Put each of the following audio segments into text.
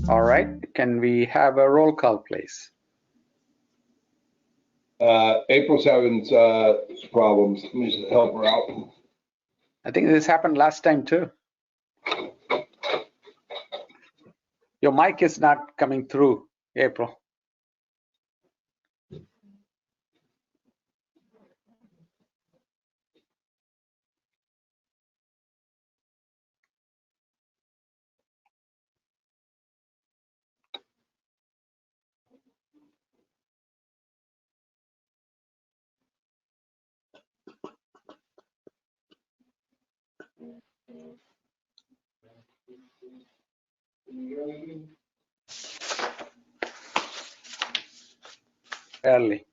All right, can we have a roll call, please? April 7's problems. Let me just help her out. I think this happened last time too. Your mic is not coming through, April. Early.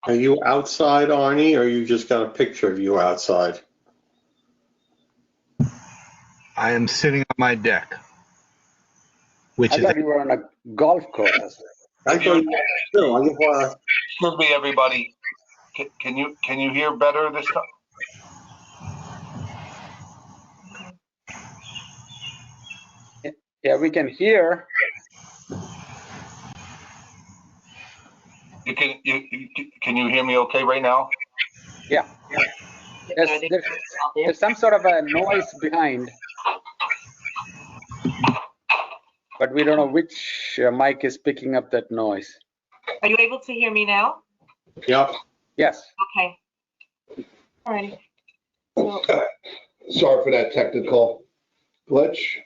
Are you outside, Arnie, or you just got a picture of you outside? I am sitting on my deck, which I is thought you were on a golf course. I thought you were still. I just want Excuse me, everybody. Can you hear better this time? Yeah, we can hear. Can you hear me okay right now? Yeah. There's some sort of a noise behind, but we don't know which mic is picking up that noise. Are you able to hear me now? to. Yep. Yes. Okay. All righty. So, Sorry for that technical glitch.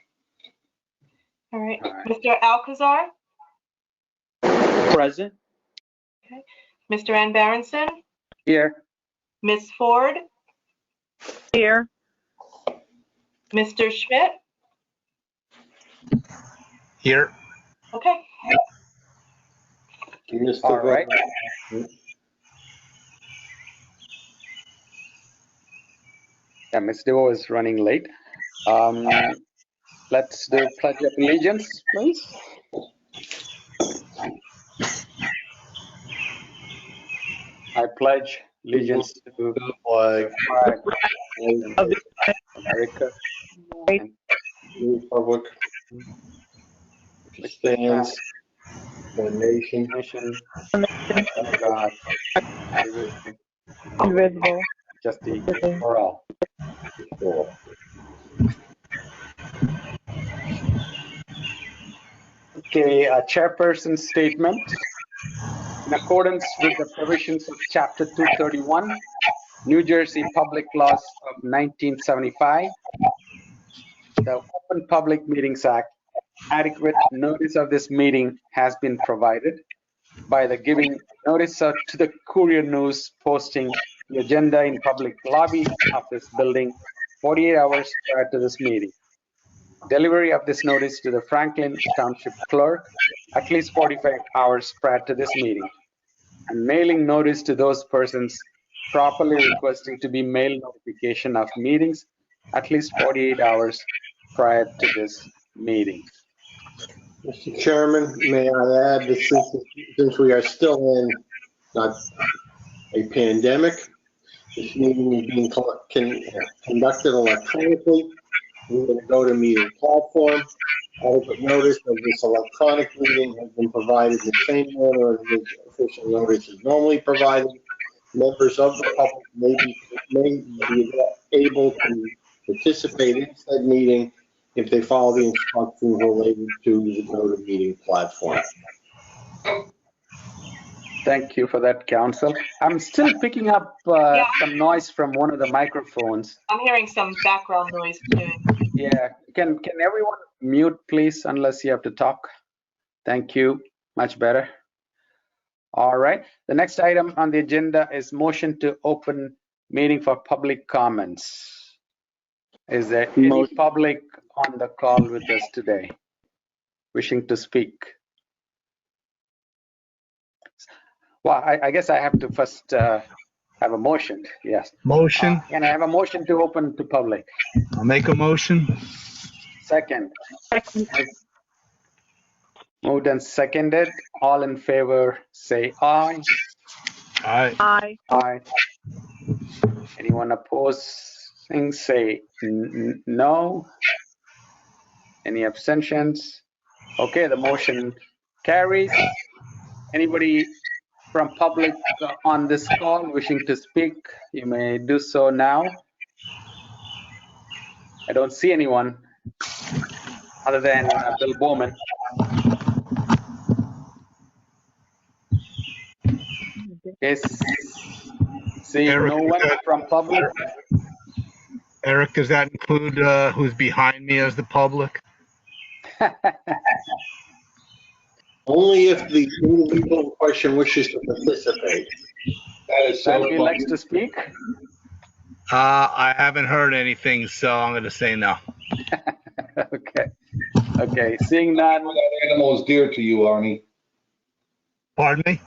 all right. All right. Mr. Alcazar, Present. Mr. Ann Berenson, Here. Ms. Ford, Here. Mr. Schmidt. here. Okay. Mr. All right. Yeah, Ms. Devo is running late. Let's do Pledge of Allegiance, please. I pledge allegiance to the Flag, flag of America and Republic, which stands one nation, nation under God, indivisible, Invisible. justice for all. Okay, a chairperson's statement. In accordance with the provisions of Chapter 231, New Jersey Public Laws of 1975, the Open Public Meetings Act, adequate notice of this meeting has been provided by the giving notice to the Courier News posting the agenda in public lobby of this building 48 hours prior to this meeting. Delivery of this notice to the Franklin Township Clerk at least 45 hours prior to this meeting, and mailing notice to those persons properly requesting to be mailed notification of meetings at least 48 hours prior to this meeting. Mr. Chairman, may I add that since we are still in not a pandemic, this meeting is being conducted electronically. We're going to go to meeting platform. Adequate notice of this electronic meeting has been provided in the same manner in which official notice is normally provided. Members of the public may be able to participate in said meeting if they follow the instructions related to the GoToMeeting platform. Thank you for that, Council. I'm still picking up some noise from one of the microphones. I'm hearing some background noise too. Yeah, can everyone mute, please, unless you have to talk? Thank you, much better. All right, the next item on the agenda is motion to open meeting for public comments. Is there any Motion. public on the call with us today wishing to speak? Well, I guess I have to first have a motion. Yes. Motion. Can I have a motion to open to public? I'll make a motion. Second. Second. Moved and seconded. All in favor, say aye. Aye. Aye. Aye. Anyone opposing, say no. Any abstentions? Okay, the motion carries. Anybody from public on this call wishing to speak, you may do so now. I don't see anyone other than Bill Bowman. Yes. Seeing Eric, no one from public. Eric, does that include who's behind me as the public? Only if the individual in question wishes to participate. That is so Sandy funny. likes to speak. I haven't heard anything, so I'm going to say no. Okay. Okay. Seeing none. That animal is dear to you, Arnie. Pardon me?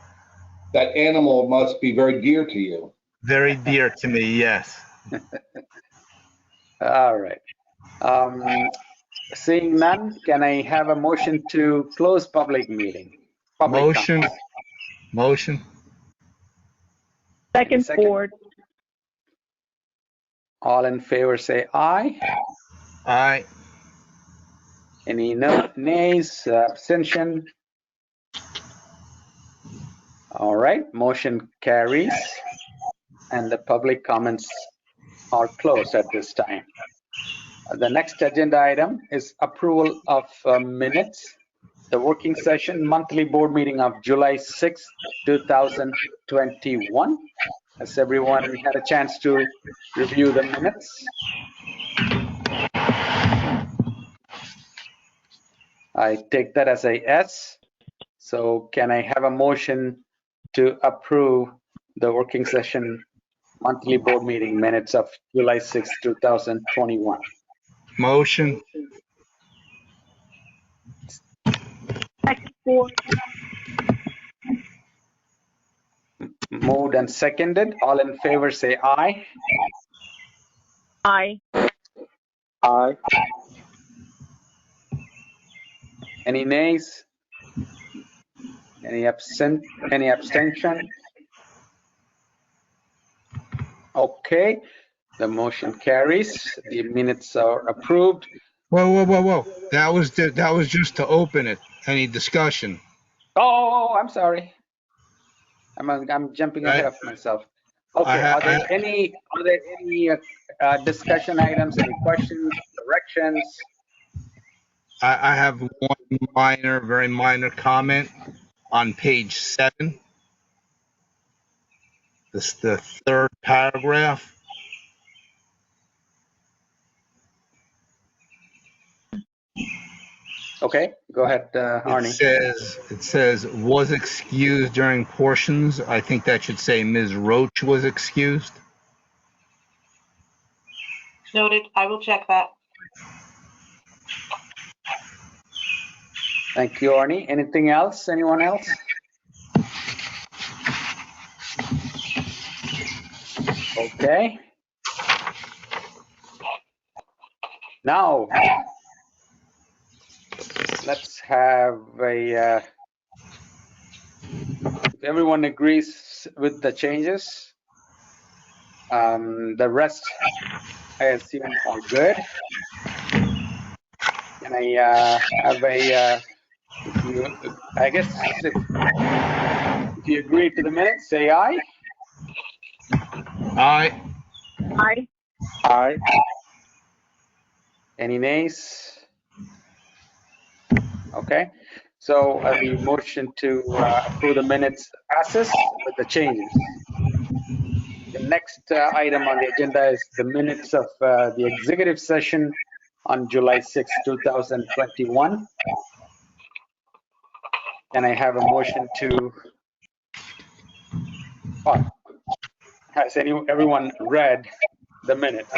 That animal must be very dear to you. Very dear to me, yes. All right. Seeing none, can I have a motion to close public meeting? Public Motion. comment. Motion. Second. Second. Ford. All in favor, say aye. Aye. Any no nays, abstention? All right, motion carries, and the public comments are closed at this time. The next agenda item is approval of minutes. The working session monthly board meeting of July 6, 2021. Has everyone had a chance to review the minutes? I take that as a yes. So can I have a motion to approve the working session monthly board meeting minutes of July 6, 2021? Motion. Second. Ford. Moved and seconded. All in favor, say aye. Aye. Aye. Any nays? Any abstention? Okay, the motion carries. The minutes are approved. Whoa. That was just to open it. Any discussion? Oh, I'm sorry. I'm jumping ahead of myself. Okay, are there any discussion items, any questions, corrections? I have one very minor comment on page 7. This is the third paragraph. Okay, go ahead, Arnie. It says was excused during portions. I think that should say Ms. Roach was excused. Noted. I will check that. Thank you, Arnie. Anything else? Anyone else? Okay. Now, let's have a, if everyone agrees with the changes, the rest I assume are good. Can I have a, I guess if you agree to the minutes, say aye. Aye. Aye. Aye. Any nays? Okay, so the motion to approve the minutes passes with the changes. The next item on the agenda is the minutes of the executive session on July 6, 2021. Can I have a motion to, Has everyone read the minutes?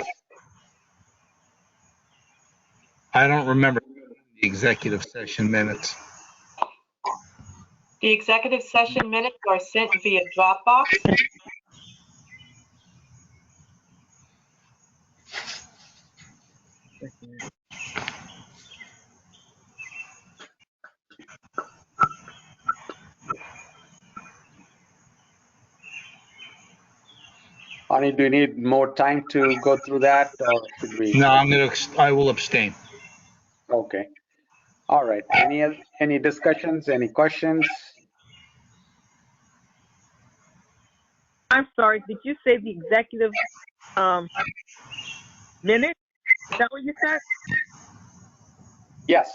I don't remember the executive session minutes. The executive session minutes are sent via Dropbox. Ani, do you need more time to go through that, or should we? No, I will abstain. Okay. All right. Any discussions, any questions? I'm sorry, did you say the executive minute? Is that what you said? Yes.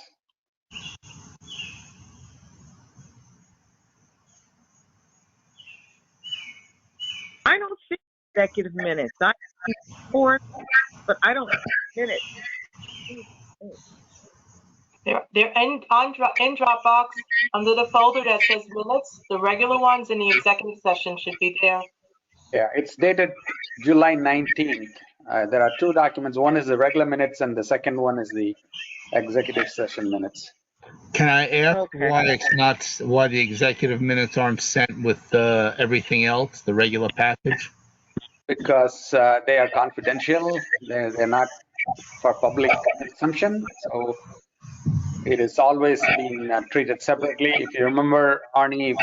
I don't see executive minutes. I see reports, but I don't see minutes. They're in Dropbox under the folder that says minutes. The regular ones in the executive session should be there. Yeah, it's dated July 19th. There are two documents. One is the regular minutes and the second one is the executive session minutes. Can I ask Okay. why the executive minutes aren't sent with everything else, the regular package? Because they are confidential. They're not for public consumption. So it is always been treated separately. If you remember, Arnie,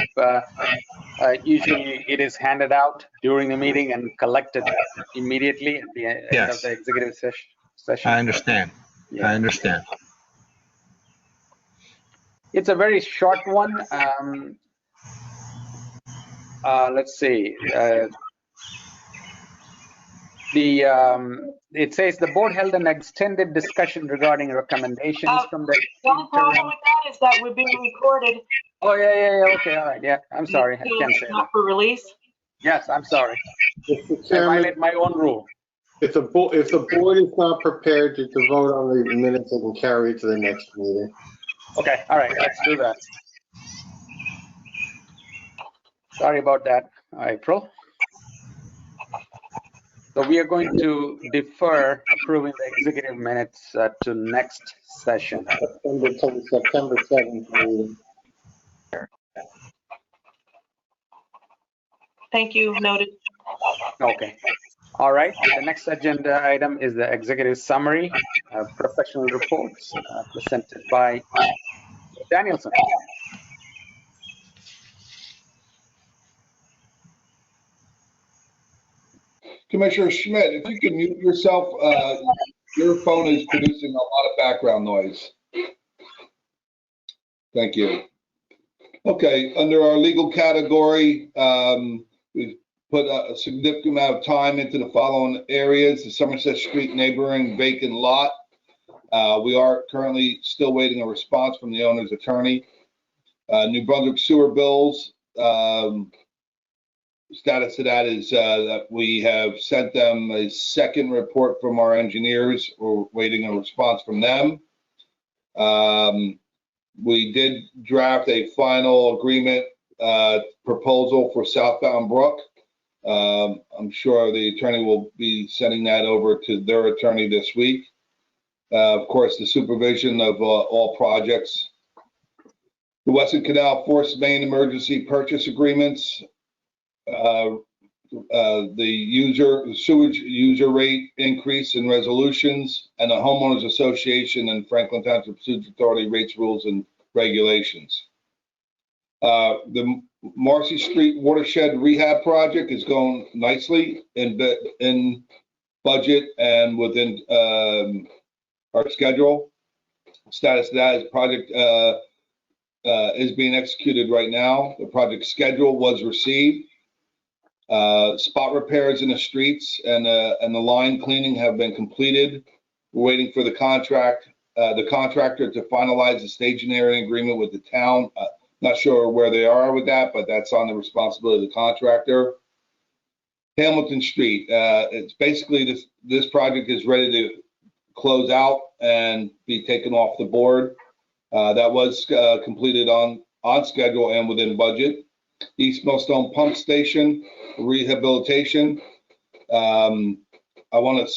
usually it is handed out during the meeting and collected immediately at the end Yes. of the executive session. I understand. Yeah. I understand. It's a very short one. Let's see. It says the board held an extended discussion regarding recommendations from the The only problem with that is that we're being recorded. Oh, yeah. Okay, all right. Yeah, I'm sorry. I can't say Not that. for release. Yes, I'm sorry. Mr. I Chairman, violate my own rule. if the board is not prepared to vote on the minutes, they can carry it to the next meeting. Okay, all right, let's do that. Sorry about that, April. So we are going to defer approving the executive minutes to next session. September 7th meeting. Thank you. Noted. Okay. All right. The next agenda item is the executive summary, professional reports presented by Danielson. Commissioner Schmidt, if you can mute yourself, your phone is producing a lot of background noise. Thank you. Okay, under our legal category, we've put a significant amount of time into the following areas: the Somerset Street neighboring vacant lot. We are currently still waiting a response from the owner's attorney. New Brunswick sewer bills. Status of that is that we have sent them a second report from our engineers. We're waiting a response from them. We did draft a final agreement proposal for Southbound Brook. I'm sure the attorney will be sending that over to their attorney this week. Of course, the supervision of all projects. The Western Canal Force Main Emergency Purchase Agreements. The sewage user rate increase in resolutions, and the Homeowners Association and Franklin Township Sewage Authority rates, rules, and regulations. The Marcy Street Watershed Rehab Project is going nicely in budget and within our schedule. Status of that is project is being executed right now. The project schedule was received. Spot repairs in the streets and the line cleaning have been completed. We're waiting for the contractor to finalize the staging area agreement with the town. Not sure where they are with that, but that's on the responsibility of the contractor. Hamilton Street, it's basically this project is ready to close out and be taken off the board. That was completed on schedule and within budget. East Millstone Pump Station rehabilitation. I want to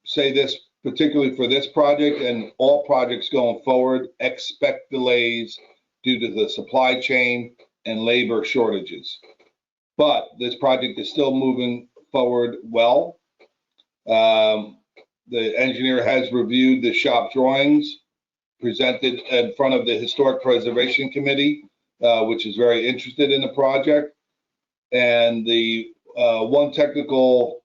say this particularly for this project and all projects going forward, expect delays due to the supply chain and labor shortages. But this project is still moving forward well. The engineer has reviewed the shop drawings presented in front of the Historic Preservation Committee, which is very interested in the project. And the one technical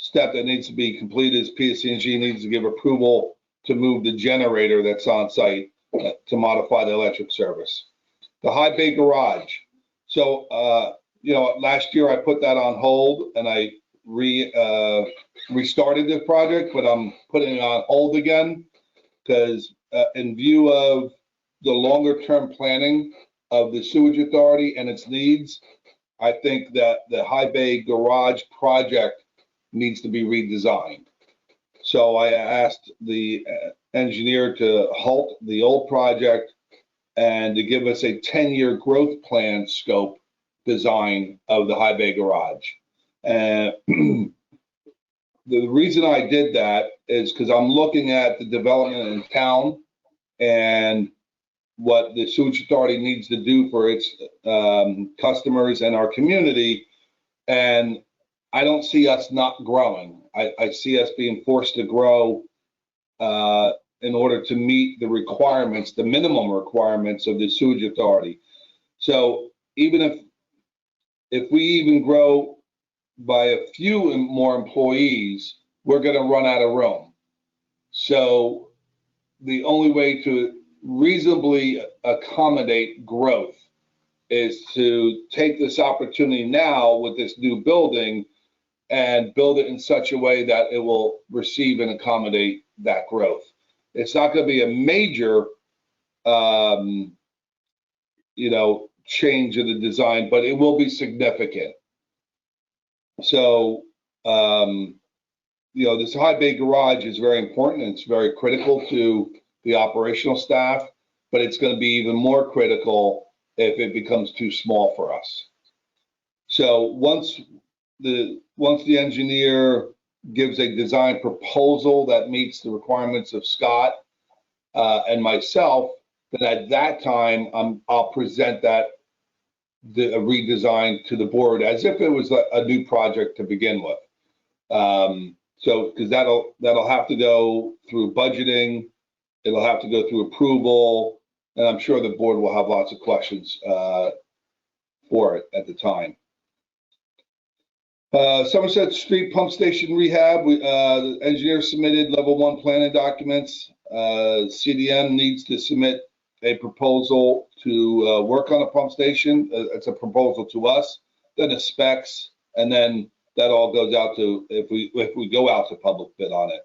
step that needs to be completed is PSC&G needs to give approval to move the generator that's on site to modify the electric service. The high bay garage. So, last year I put that on hold and I restarted the project, but I'm putting it on hold again because in view of the longer term planning of the sewage authority and its needs, I think that the high bay garage project needs to be redesigned. So I asked the engineer to halt the old project and to give us a 10-year growth plan scope design of the high bay garage. And the reason I did that is because I'm looking at the development in town and what the sewage authority needs to do for its customers and our community. And I don't see us not growing. I see us being forced to grow in order to meet the requirements, the minimum requirements of the sewage authority. So even if we even grow by a few more employees, we're going to run out of room. So the only way to reasonably accommodate growth is to take this opportunity now with this new building and build it in such a way that it will receive and accommodate that growth. It's not going to be a major, change of the design, but it will be significant. So, this high bay garage is very important. It's very critical to the operational staff, but it's going to be even more critical if it becomes too small for us. So once the engineer gives a design proposal that meets the requirements of Scott and myself, then at that time I'll present that the redesign to the board as if it was a new project to begin with. So because that'll have to go through budgeting, it'll have to go through approval, and I'm sure the board will have lots of questions for it at the time. Somerset Street Pump Station Rehab, the engineer submitted level 1 planning documents. CDM needs to submit a proposal to work on a pump station. It's a proposal to us, then the specs, and then that all goes out to, if we go out to public bid on it.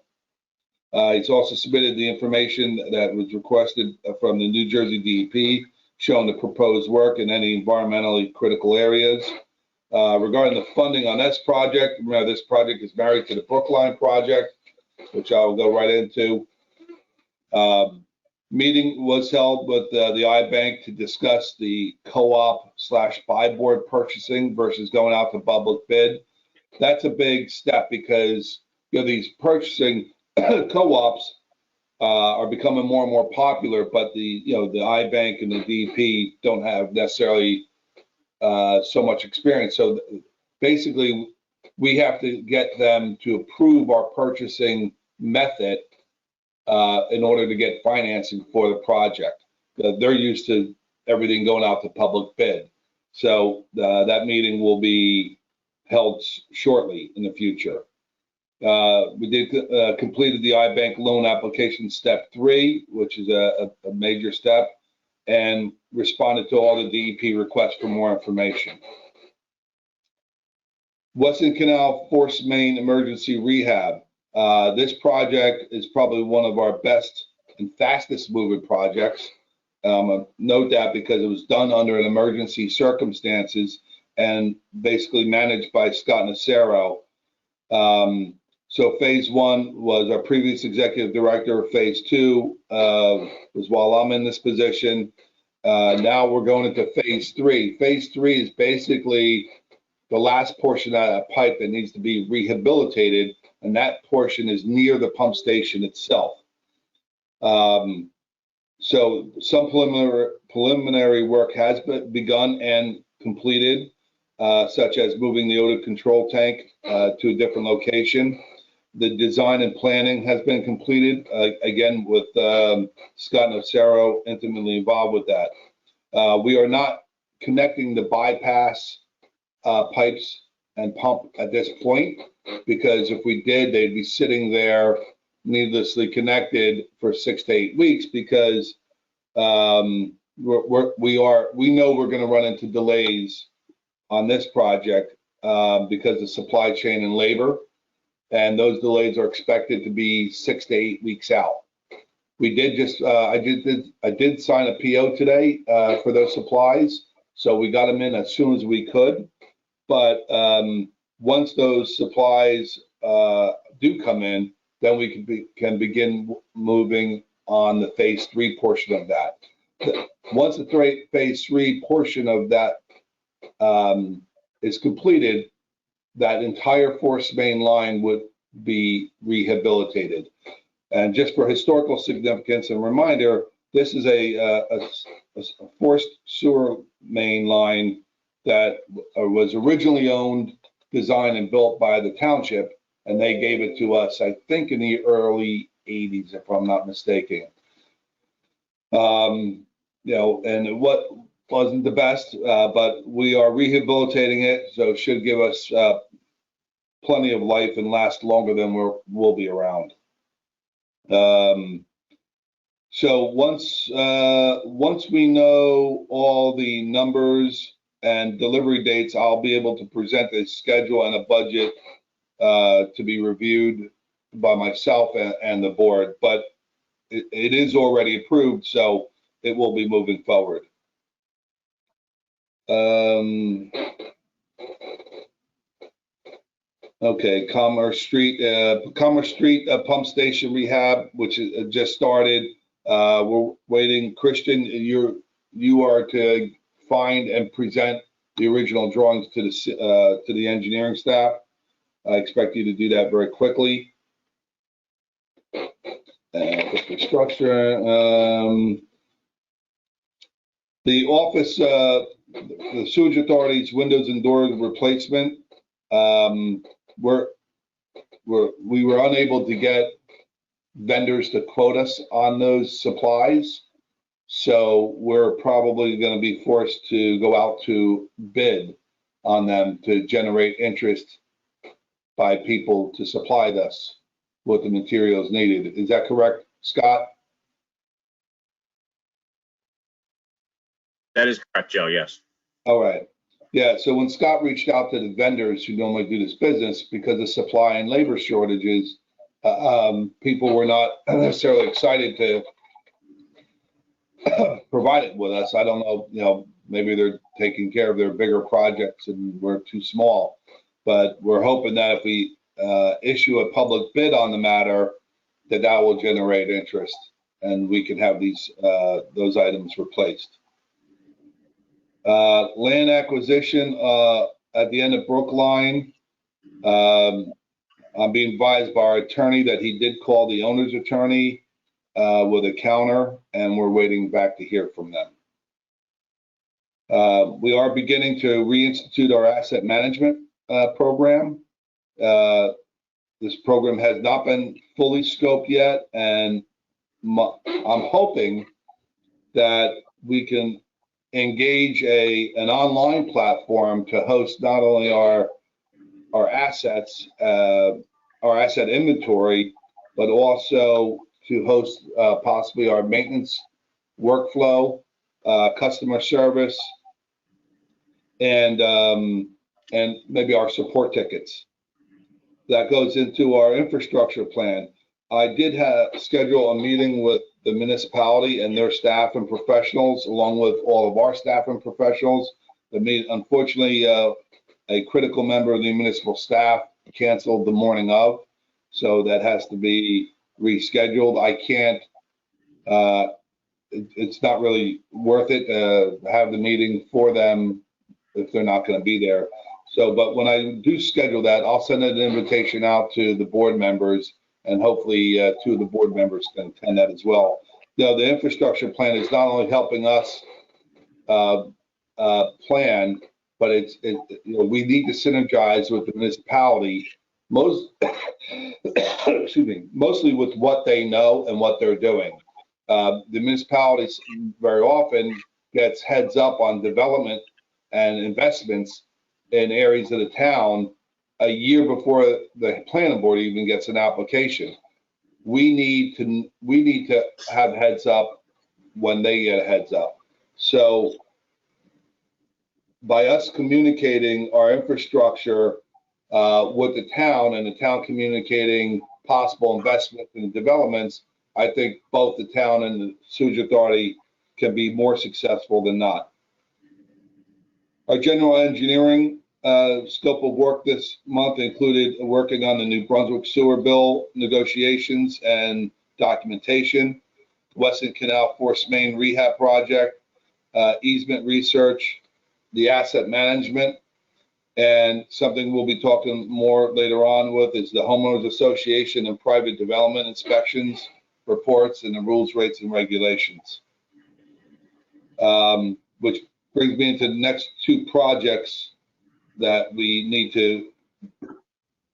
He's also submitted the information that was requested from the New Jersey DEP, showing the proposed work in any environmentally critical areas. Regarding the funding on this project, remember this project is married to the Brookline project, which I'll go right into. Meeting was held with the iBank to discuss the co-op/buy board purchasing versus going out to public bid. That's a big step because these purchasing co-ops are becoming more and more popular, but the iBank and the DEP don't have necessarily so much experience. So basically, we have to get them to approve our purchasing method in order to get financing for the project. They're used to everything going out to public bid. So that meeting will be held shortly in the future. We did completed the iBank loan application step 3, which is a major step, and responded to all the DEP requests for more information. Western Canal Force Main Emergency Rehab. This project is probably one of our best and fastest moving projects. Note that because it was done under an emergency circumstances and basically managed by Scott Nacero. So phase 1 was our previous executive director. Phase 2 was while I'm in this position. Now we're going into phase 3. Phase 3 is basically the last portion of that pipe that needs to be rehabilitated, and that portion is near the pump station itself. So some preliminary work has begun and completed, such as moving the odor control tank to a different location. The design and planning has been completed, again, with Scott Nocero intimately involved with that. We are not connecting the bypass pipes and pump at this point, because if we did, they'd be sitting there needlessly connected for 6 to 8 weeks, because we know we're going to run into delays on this project because of supply chain and labor, and those delays are expected to be 6 to 8 weeks out. We did just I did sign a PO today for those supplies, so we got them in as soon as we could. But once those supplies do come in, then we can begin moving on the phase 3 portion of that. Once the phase 3 portion of that is completed, that entire force main line would be rehabilitated. And just for historical significance and reminder, this is a forced sewer main line that was originally owned, designed, and built by the township, and they gave it to us, I think, in the early 80s, if I'm not mistaken. You know, and what wasn't the best, but we are rehabilitating it, so it should give us plenty of life and last longer than we'll be around. So once we know all the numbers and delivery dates, I'll be able to present a schedule and a budget to be reviewed by myself and the board. But it is already approved, so it will be moving forward. Okay, Commerce Street pump station rehab, which is just started. We're waiting. Christian, you are to find and present the original drawings to the engineering staff. I expect you to do that very quickly. The structure, the office, the sewage authority's windows and doors replacement. We were unable to get vendors to quote us on those supplies, so we're probably going to be forced to go out to bid on them to generate interest by people to supply us with the materials needed. Is that correct, Scott? That is correct, Joe, yes. All right. Yeah, so when Scott reached out to the vendors who normally do this business, because of supply and labor shortages, people were not necessarily excited to provide it with us. I don't know, you know, maybe they're taking care of their bigger projects and we're too small. But we're hoping that if we issue a public bid on the matter, that will generate interest and we can have those items replaced. Land acquisition at the end of Brookline. I'm being advised by our attorney that he did call the owner's attorney with a counter, and we're waiting back to hear from them. We are beginning to reinstitute our asset management program. This program has not been fully scoped yet, and I'm hoping that we can engage an online platform to host not only our assets, our asset inventory, but also to host possibly our maintenance workflow, customer service, and maybe our support tickets. That goes into our infrastructure plan. I did schedule a meeting with the municipality and their staff and professionals, along with all of our staff and professionals. Unfortunately, a critical member of the municipal staff canceled the morning of, so that has to be rescheduled. I can't, it's not really worth it to have the meeting for them if they're not going to be there. So, but when I do schedule that, I'll send an invitation out to the board members, and hopefully 2 of the board members can attend that as well. You know, the infrastructure plan is not only helping us plan, but we need to synergize with the municipality, excuse me, mostly with what they know and what they're doing. The municipalities very often gets heads up on development and investments in areas of the town a year before the planning board even gets an application. We need to have heads up when they get a heads up. So by us communicating our infrastructure with the town and the town communicating possible investments and developments, I think both the town and the sewage authority can be more successful than not. Our general engineering scope of work this month included working on the New Brunswick sewer bill negotiations and documentation, Weston Canal Force Main Rehab Project, easement research, the asset management, and something we'll be talking more later on with is the homeowners association and private development inspections, reports, and the rules, rates, and regulations. Which brings me into the next 2 projects that we need to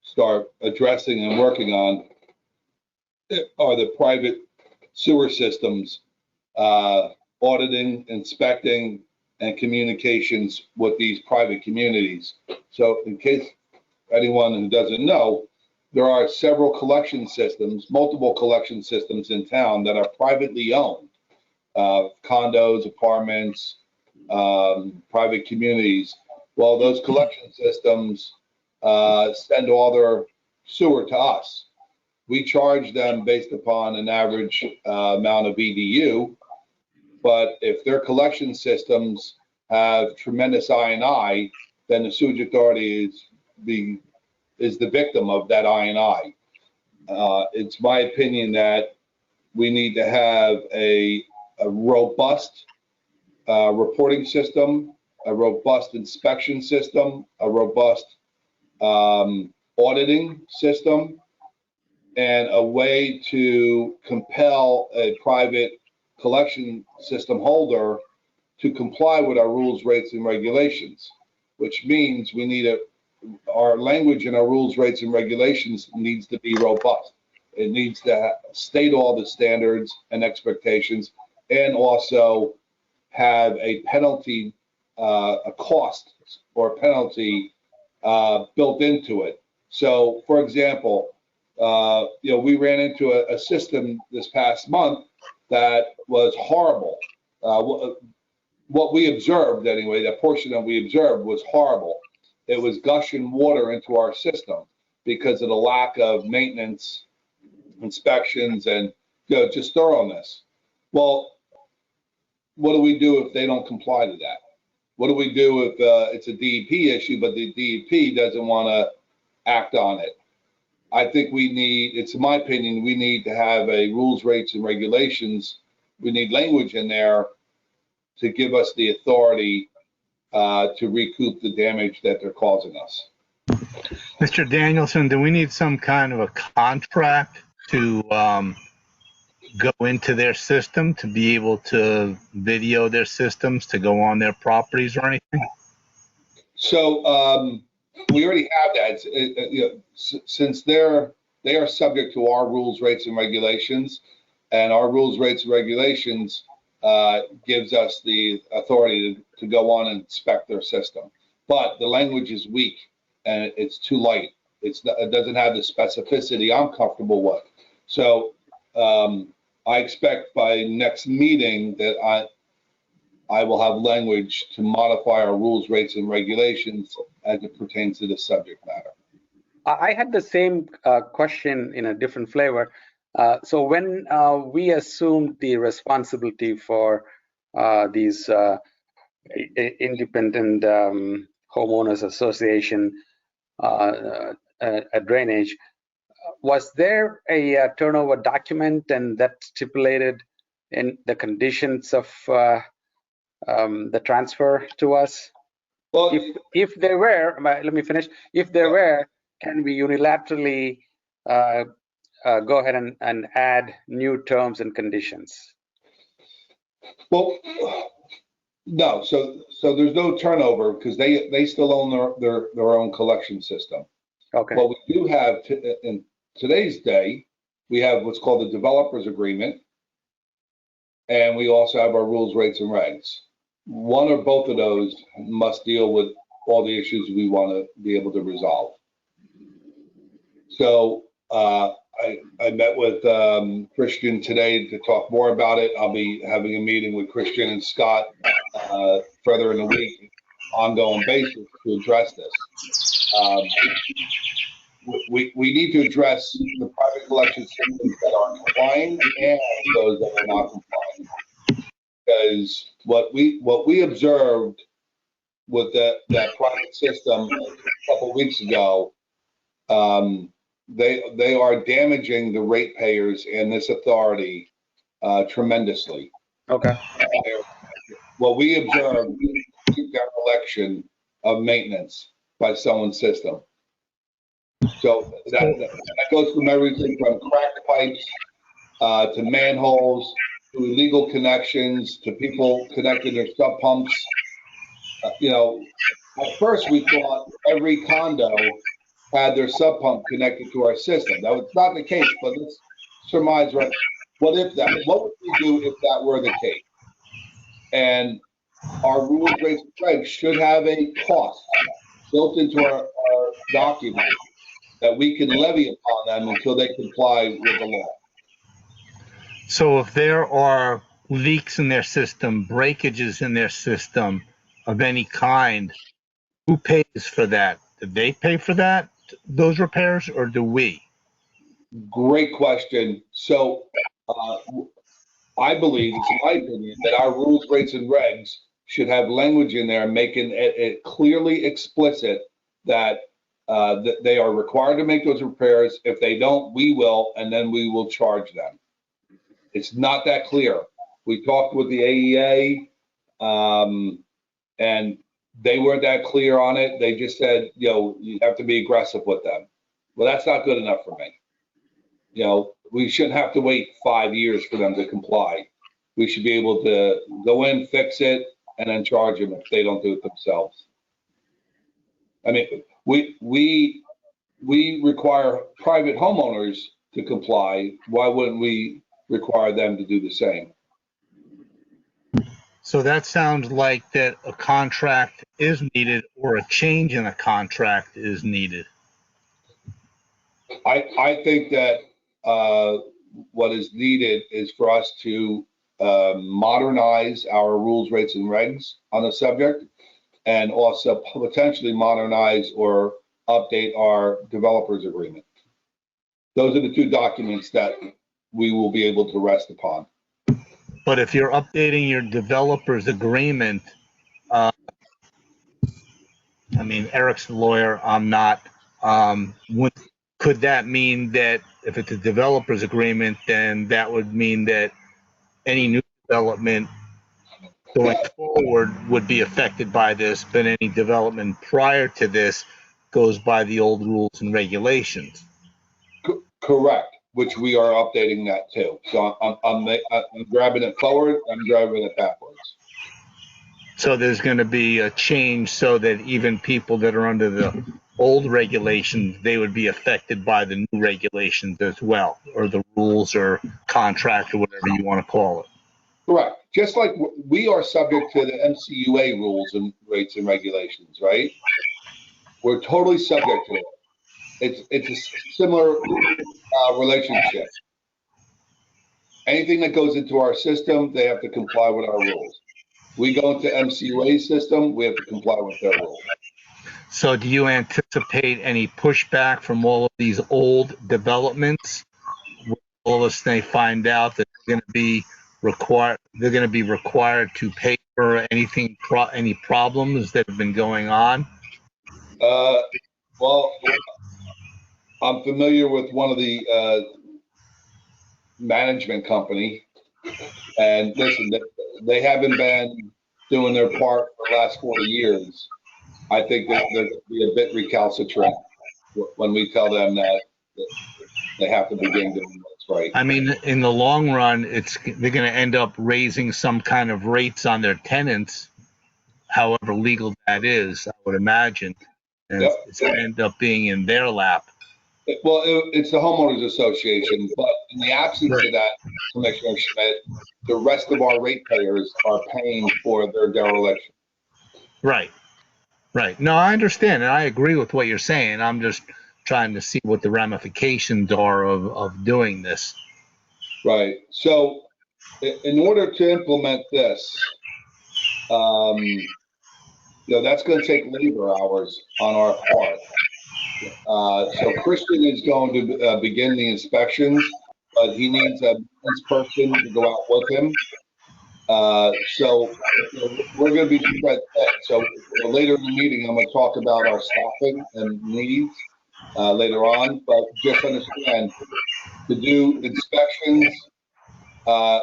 start addressing and working on are the private sewer systems, auditing, inspecting, and communications with these private communities. So in case anyone who doesn't know, there are several collection systems, multiple collection systems in town that are privately owned, condos, apartments, private communities. Well, those collection systems send all their sewer to us. We charge them based upon an average amount of EDU, but if their collection systems have tremendous I&I, then the sewage authority is the victim of that I&I. It's my opinion that we need to have a robust reporting system, a robust inspection system, a robust auditing system, and a way to compel a private collection system holder to comply with our rules, rates, and regulations, which means we need our language in our rules, rates, and regulations needs to be robust. It needs to state all the standards and expectations, and also have a penalty, a cost or penalty built into it. So, for example, we ran into a system this past month that was horrible. What we observed, anyway, that portion that we observed was horrible. It was gushing water into our system because of the lack of maintenance, inspections, and just thoroughness. Well, what do we do if they don't comply to that? What do we do if it's a DEP issue, but the DEP doesn't want to act on it? I think it's my opinion, we need to have a rules, rates, and regulations. We need language in there to give us the authority to recoup the damage that they're causing us. Mr. Danielson, do we need some kind of a contract to go into their system to be able to video their systems to go on their properties or anything? So we already have that. Since they are subject to our rules, rates, and regulations, and our rules, rates, and regulations gives us the authority to go on and inspect their system. But the language is weak and it's too light. It doesn't have the specificity I'm comfortable with. So I expect by next meeting that I will have language to modify our rules, rates, and regulations as it pertains to this subject matter. I had the same question in a different flavor. So when we assumed the responsibility for these independent homeowners association drainage, was there a turnover document and that stipulated in the conditions of the transfer to us? Well, If there were, let me finish. If there were, can we unilaterally go ahead and add new terms and conditions? well, no. So there's no turnover because they still own their own collection system. Okay. What we do have in today's day, we have what's called the developers agreement, and we also have our rules, rates, and regs. One or both of those must deal with all the issues we want to be able to resolve. So I met with Christian today to talk more about it. I'll be having a meeting with Christian and Scott further in the week, ongoing basis to address this. We need to address the private collection systems that are complying and those that are not complying. Because what we observed with that private system a couple of weeks ago, they are damaging the ratepayers and this authority tremendously. Okay. What we observed is recollection of maintenance by someone's system. So that goes from everything from cracked pipes to manholes to illegal connections to people connecting their sub pumps. At first we thought every condo had their sub pump connected to our system. That was not the case, but let's surmise, right? What would we do if that were the case? And our rules, rates, and regs should have a cost built into our document that we can levy upon them until they comply with the law. So if there are leaks in their system, breakages in their system of any kind, who pays for that? Do they pay for that, those repairs, or do we? Great question. So I believe, it's my opinion, that our rules, rates, and regs should have language in there making it clearly explicit that they are required to make those repairs. If they don't, we will, and then we will charge them. It's not that clear. We talked with the AEA, and they weren't that clear on it. They just said, you have to be aggressive with them. Well, that's not good enough for me. We shouldn't have to wait 5 years for them to comply. We should be able to go in, fix it, and then charge them if they don't do it themselves. I mean, we require private homeowners to comply. Why wouldn't we require them to do the same? So that sounds like that a contract is needed or a change in a contract is needed. I think that what is needed is for us to modernize our rules, rates, and regs on the subject, and also potentially modernize or update our developers agreement. Those are the two documents that we will be able to rest upon. But if you're updating your developer's agreement, I mean, Eric's the lawyer, I'm not. Could that mean that if it's a developer's agreement, then that would mean that any new development going forward would be affected by this, but any development prior to this goes by the old rules and regulations? Correct, which we are updating that too. So I'm grabbing it forward, I'm driving it backwards. So there's going to be a change so that even people that are under the old regulations, they would be affected by the new regulations as well, or the rules or contract or whatever you want to call it. Correct. Just like we are subject to the MCUA rules and rates and regulations, right? We're totally subject to it. It's a similar relationship. Anything that goes into our system, they have to comply with our rules. We go into MCUA system, we have to comply with their rules. So do you anticipate any pushback from all of these old developments? All of a sudden they find out that they're going to be required to pay for anything, any problems that have been going on? Well, I'm familiar with one of the management company, And listen, they haven't been doing their part for the last 40 years. I think that they're going to be a bit recalcitrant when we tell them that they have to begin doing what's right. I mean, in the long run, they're going to end up raising some kind of rates on their tenants, however legal that is, I would imagine. And Yep. it's going to end up being in their lap. Well, it's the homeowners association, but in the absence of that, Commissioner Schmidt, the rest of our ratepayers are paying for their dereliction. Right. Right. No, I understand, and I agree with what you're saying. I'm just trying to see what the ramifications are of doing this. Right. So, in order to implement this, that's going to take labor hours on our part. So Christian is going to begin the inspections, but he needs a maintenance person to go out with him. So we're going to be spread thin. So later in the meeting, I'm going to talk about our staffing and needs later on. But just understand, to do inspections,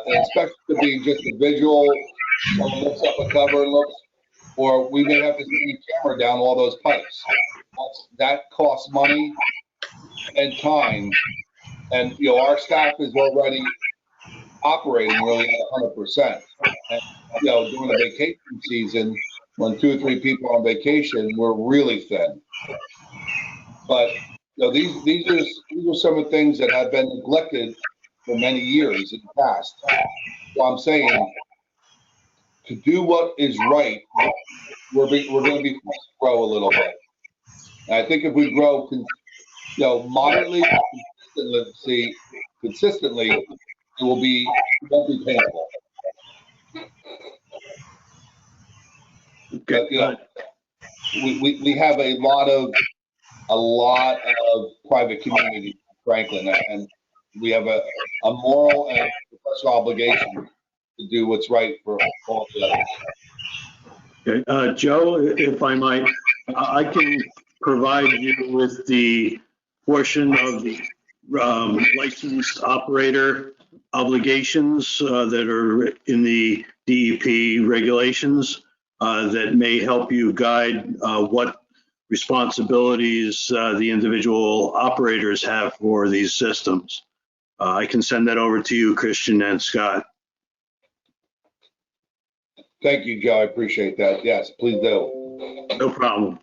inspection could be just a visual. Someone lifts up a cover and looks, or we may have to send a camera down all those pipes. That costs money and time, and our staff is already operating really at 100%. And during the vacation season, when 2 or 3 people are on vacation, we're really thin. But these are some of the things that have been neglected for many years in the past. So I'm saying, to do what is right, we're going to be forced to grow a little bit. And I think if we grow, moderately, consistently, it won't be painful. Okay. But, we have a lot of private community in Franklin, and we have a moral and professional obligation to do what's right for all the others. Okay. Joe, if I might, I can provide you with the portion of the licensed operator obligations that are in the DEP regulations that may help you guide what responsibilities the individual operators have for these systems. I can send that over to you, Christian and Scott. Thank you, Joe. I appreciate that. Yes, please do. No problem.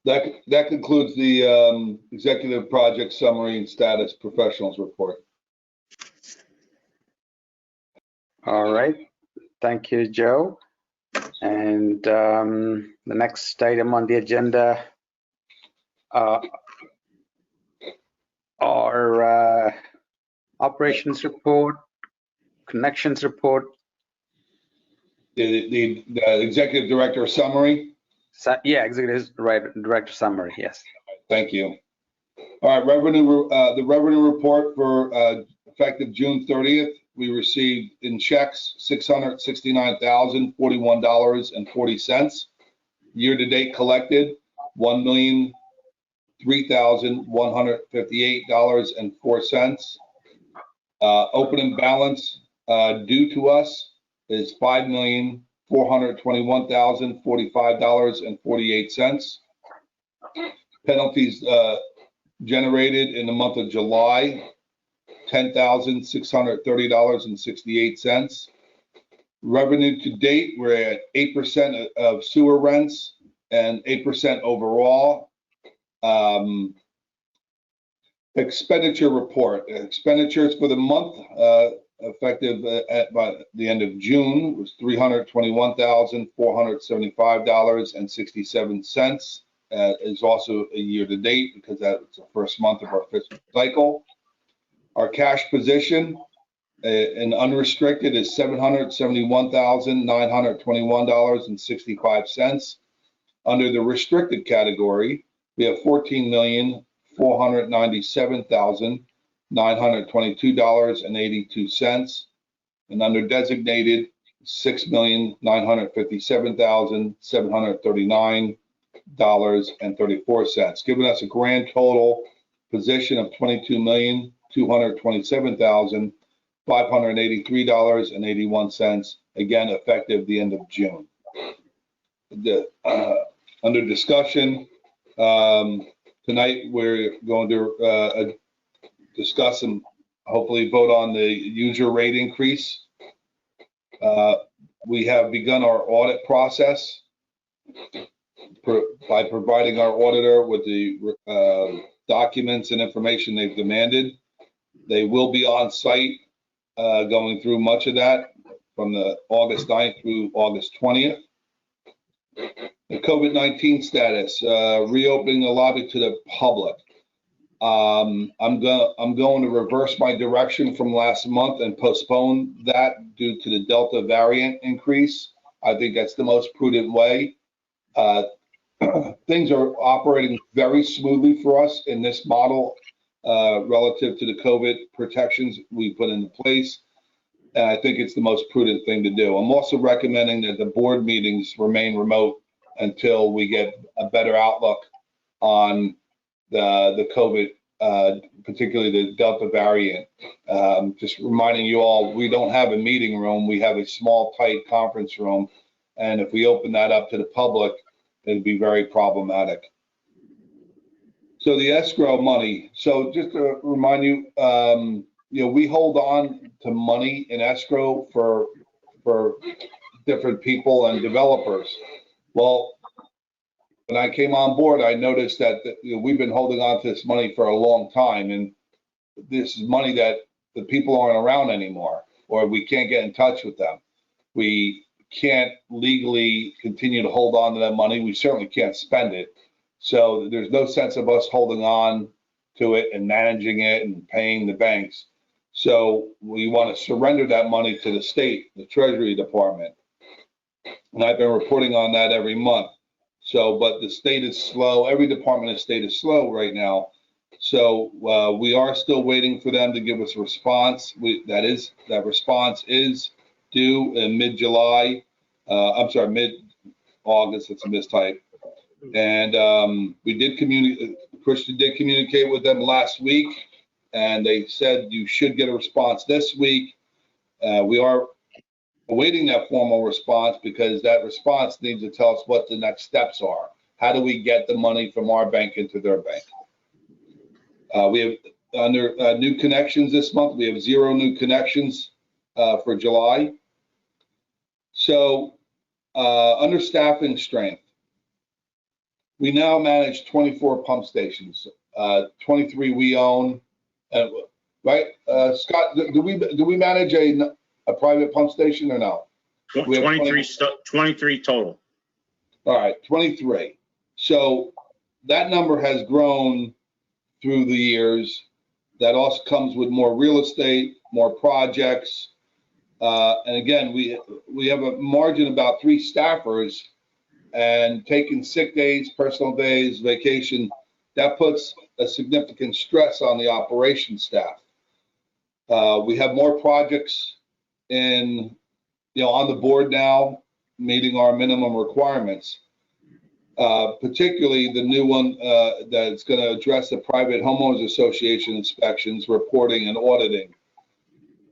That concludes the executive project summary and status professionals report. All right. Thank you, Joe. And the next item on the agenda are operations report, connections report. The executive director summary. Yeah, executive director summary. Yes. Thank you. All right, the revenue report for effective June 30th. We received in checks $669,041.40. Year-to-date collected $1,003,158.04. Opening balance due to us is $5,421,045.48. Penalties generated in the month of July, $10,630.68. Revenue to date, we're at 8% of sewer rents and 8% overall. Expenditure report. Expenditures for the month effective by the end of June was $321,475.67. Is also a year to date because that's the first month of our fiscal cycle. Our cash position in unrestricted is $771,921.65. Under the restricted category, we have $14,497,922.82. And under designated, $6,957,739.34, giving us a grand total position of $22,227,583.81, again, effective the end of June. Under discussion, tonight we're going to discuss and hopefully vote on the user rate increase. We have begun our audit process by providing our auditor with the documents and information they've demanded. They will be on site going through much of that from the August 9th through August 20th. The COVID-19 status, reopening the lobby to the public. I'm going to reverse my direction from last month and postpone that due to the Delta variant increase. I think that's the most prudent way. Things are operating very smoothly for us in this model relative to the COVID protections we put into place. And I think it's the most prudent thing to do. I'm also recommending that the board meetings remain remote until we get a better outlook on the COVID, particularly the Delta variant. Just reminding you all, we don't have a meeting room. We have a small, tight conference room. And if we open that up to the public, it'd be very problematic. So the escrow money. So just to remind you, we hold on to money in escrow for different people and developers. Well, when I came on board, I noticed that we've been holding on to this money for a long time, and this is money that the people aren't around anymore, or we can't get in touch with them. We can't legally continue to hold on to that money. We certainly can't spend it. So there's no sense of us holding on to it and managing it and paying the banks. So we want to surrender that money to the state, the Treasury Department. And I've been reporting on that every month. So, but the state is slow. Every department in the state is slow right now. So we are still waiting for them to give us a response. That response is due in mid-July. I'm sorry, mid-August. It's a mistype. And we did communicate. Christian did communicate with them last week, and they said you should get a response this week. We are awaiting that formal response because that response needs to tell us what the next steps are. How do we get the money from our bank into their bank? We have under new connections this month. We have 0 new connections for July. So under staffing strength, we now manage 24 pump stations. 23 we own, right? Scott, do we manage a private pump station or no? 23 total. All right, 23. So that number has grown through the years. That also comes with more real estate, more projects. And again, we have a margin of about 3 staffers, and taking sick days, personal days, vacation, that puts a significant stress on the operations staff. We have more projects on the board now, meeting our minimum requirements. Particularly the new one that's going to address the private homeowners association inspections, reporting and auditing.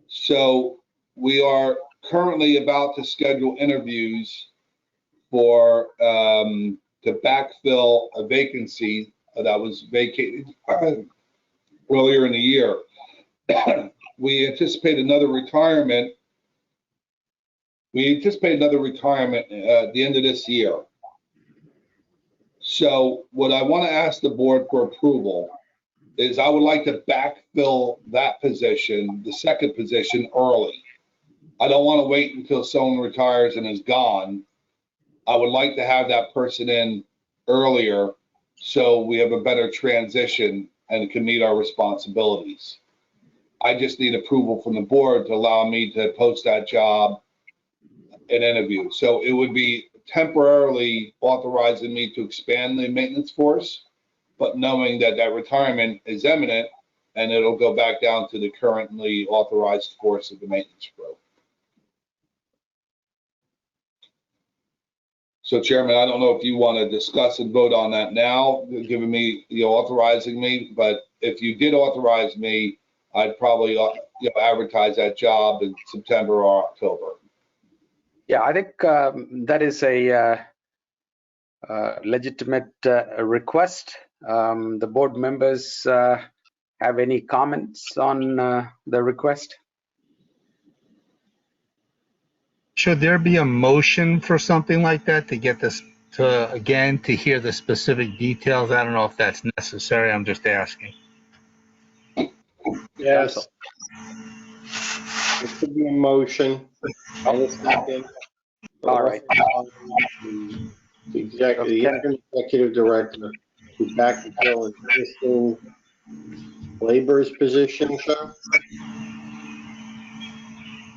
So we are currently about to schedule interviews for to backfill a vacancy that was vacated earlier in the year. We anticipate another retirement. At the end of this year. So what I want to ask the board for approval is I would like to backfill that position, the second position, early. I don't want to wait until someone retires and is gone. I would like to have that person in earlier so we have a better transition and can meet our responsibilities. I just need approval from the board to allow me to post that job and interview. So it would be temporarily authorizing me to expand the maintenance force, but knowing that that retirement is imminent and it'll go back down to the currently authorized force of the maintenance crew. So Chairman, I don't know if you want to discuss and vote on that now, giving me, authorizing me, but if you did authorize me, I'd probably, advertise that job in September or October. Yeah, I think that is a legitimate request. The board members have any comments on the request? Should there be a motion for something like that to get this to hear the specific details? I don't know if that's necessary. I'm just asking. Yes. It should be a motion. And a second. All right. The executive director to backfill existing laborer's position, sir?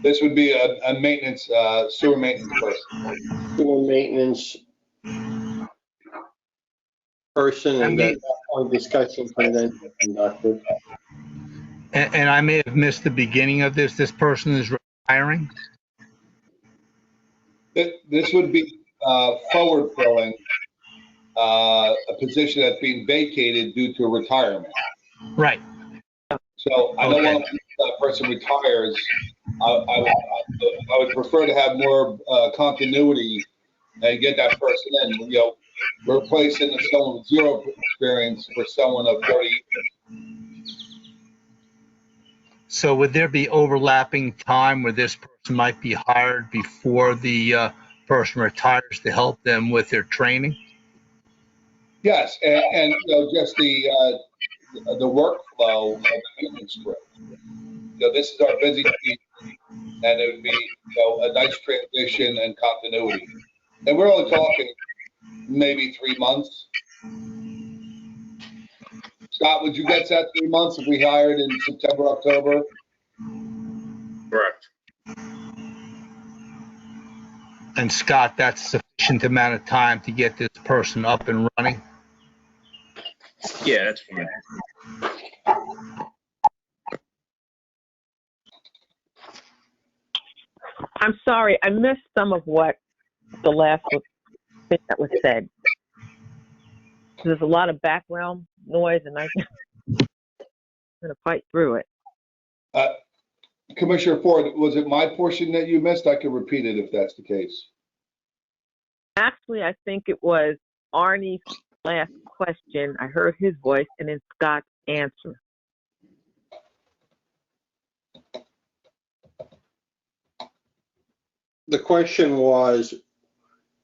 This would be a maintenance, sewer maintenance person. Sewer maintenance person, and that discussion can then be conducted. And I may have missed the beginning of this. This person is retiring? This would be forward filling a position that's being vacated due to retirement. Right. So I don't want to, that person retires. I would prefer to have more continuity and get that person in. Replacing someone with zero experience for someone of 30. So would there be overlapping time where this person might be hired before the person retires to help them with their training? Yes, and just the workflow of the maintenance crew. This is our busy season, and it would be a nice transition and continuity. And we're only talking maybe 3 months. Scott, would you get that 3 months if we hired in September, October? Correct. And Scott, that's sufficient amount of time to get this person up and running? Yeah, that's fine. I'm sorry, I missed some of what the last thing that was said. There's a lot of background noise, and I'm going to fight through it. Commissioner Ford, was it my portion that you missed? I can repeat it if that's the case. Actually, I think it was Arnie's last question. I heard his voice, and then Scott's answer. The question was,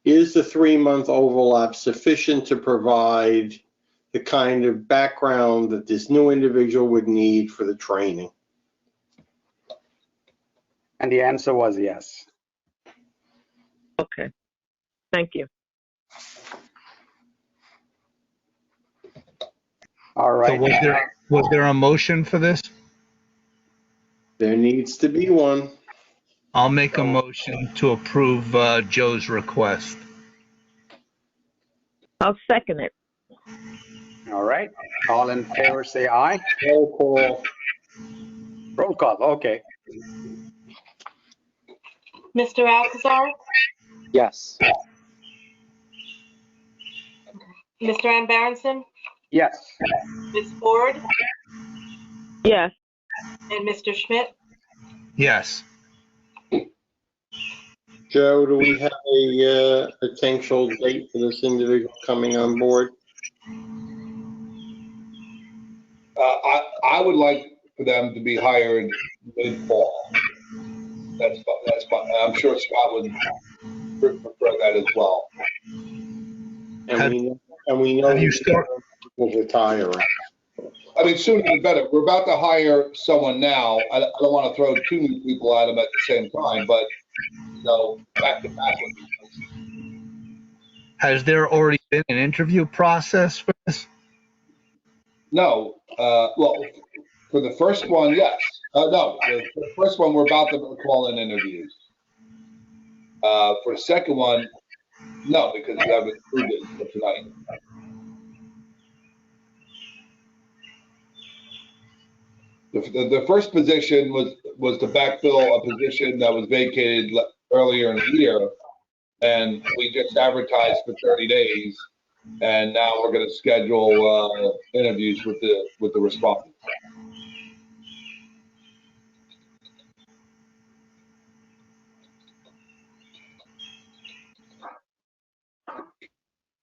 is the 3-month overlap sufficient to provide the kind of background that this new individual would need for the training? And the answer was yes. Okay. Thank you. All right. So was there a motion for this? There needs to be one. I'll make a motion to approve Joe's request. I'll second it. All right. All in favor, say aye. Roll call. Roll call. Okay. Mr. Alcazar, Yes. Mr. Ann Berenson, Yes. Ms. Ford, Yes. and Mr. Schmidt. Yes. Joe, do we have a potential date for this individual coming on board? I would like for them to be hired mid-fall. That's fine. I'm sure Scott would prefer that as well. And we know Have you started? was retiring. I mean, sooner the better. We're about to hire someone now. I don't want to throw 2 new people at them at the same time, but back to back. Has there already been an interview process for this? No. Well, for the first one, yes. No, the first one we're about to call in interviews. For the second one, no, because we haven't approved it until tonight. The first position was to backfill a position that was vacated earlier in the year, And we just advertised for 30 days, and now we're going to schedule interviews with the respondents.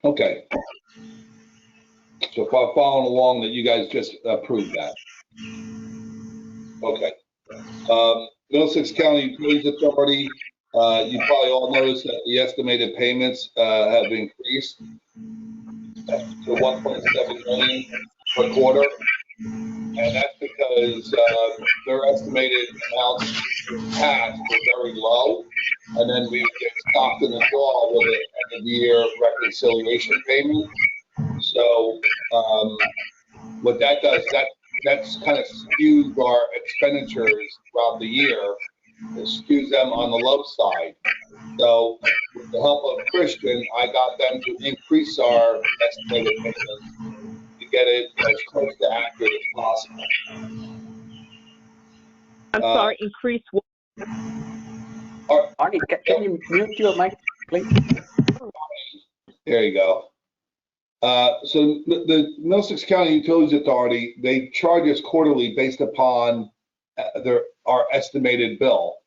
Okay. So if I'm following along, that you guys just approved that. Okay. Middlesex County Utilities Authority, you probably all noticed that the estimated payments have increased to 1.7 million per quarter. And that's because their estimated amounts in the past were very low. And then we would get stopped in the draw with an end of the year reconciliation payment. So what that does, that's kind of skews our expenditures throughout the year. It skews them on the low side. So with the help of Christian, I got them to increase our estimated payments to get it as close to accurate as possible. I'm sorry, increase what? Arnie, can you mute your mic, please? There you go. So the Middlesex County Utilities Authority, they charge us quarterly based upon our estimated bill.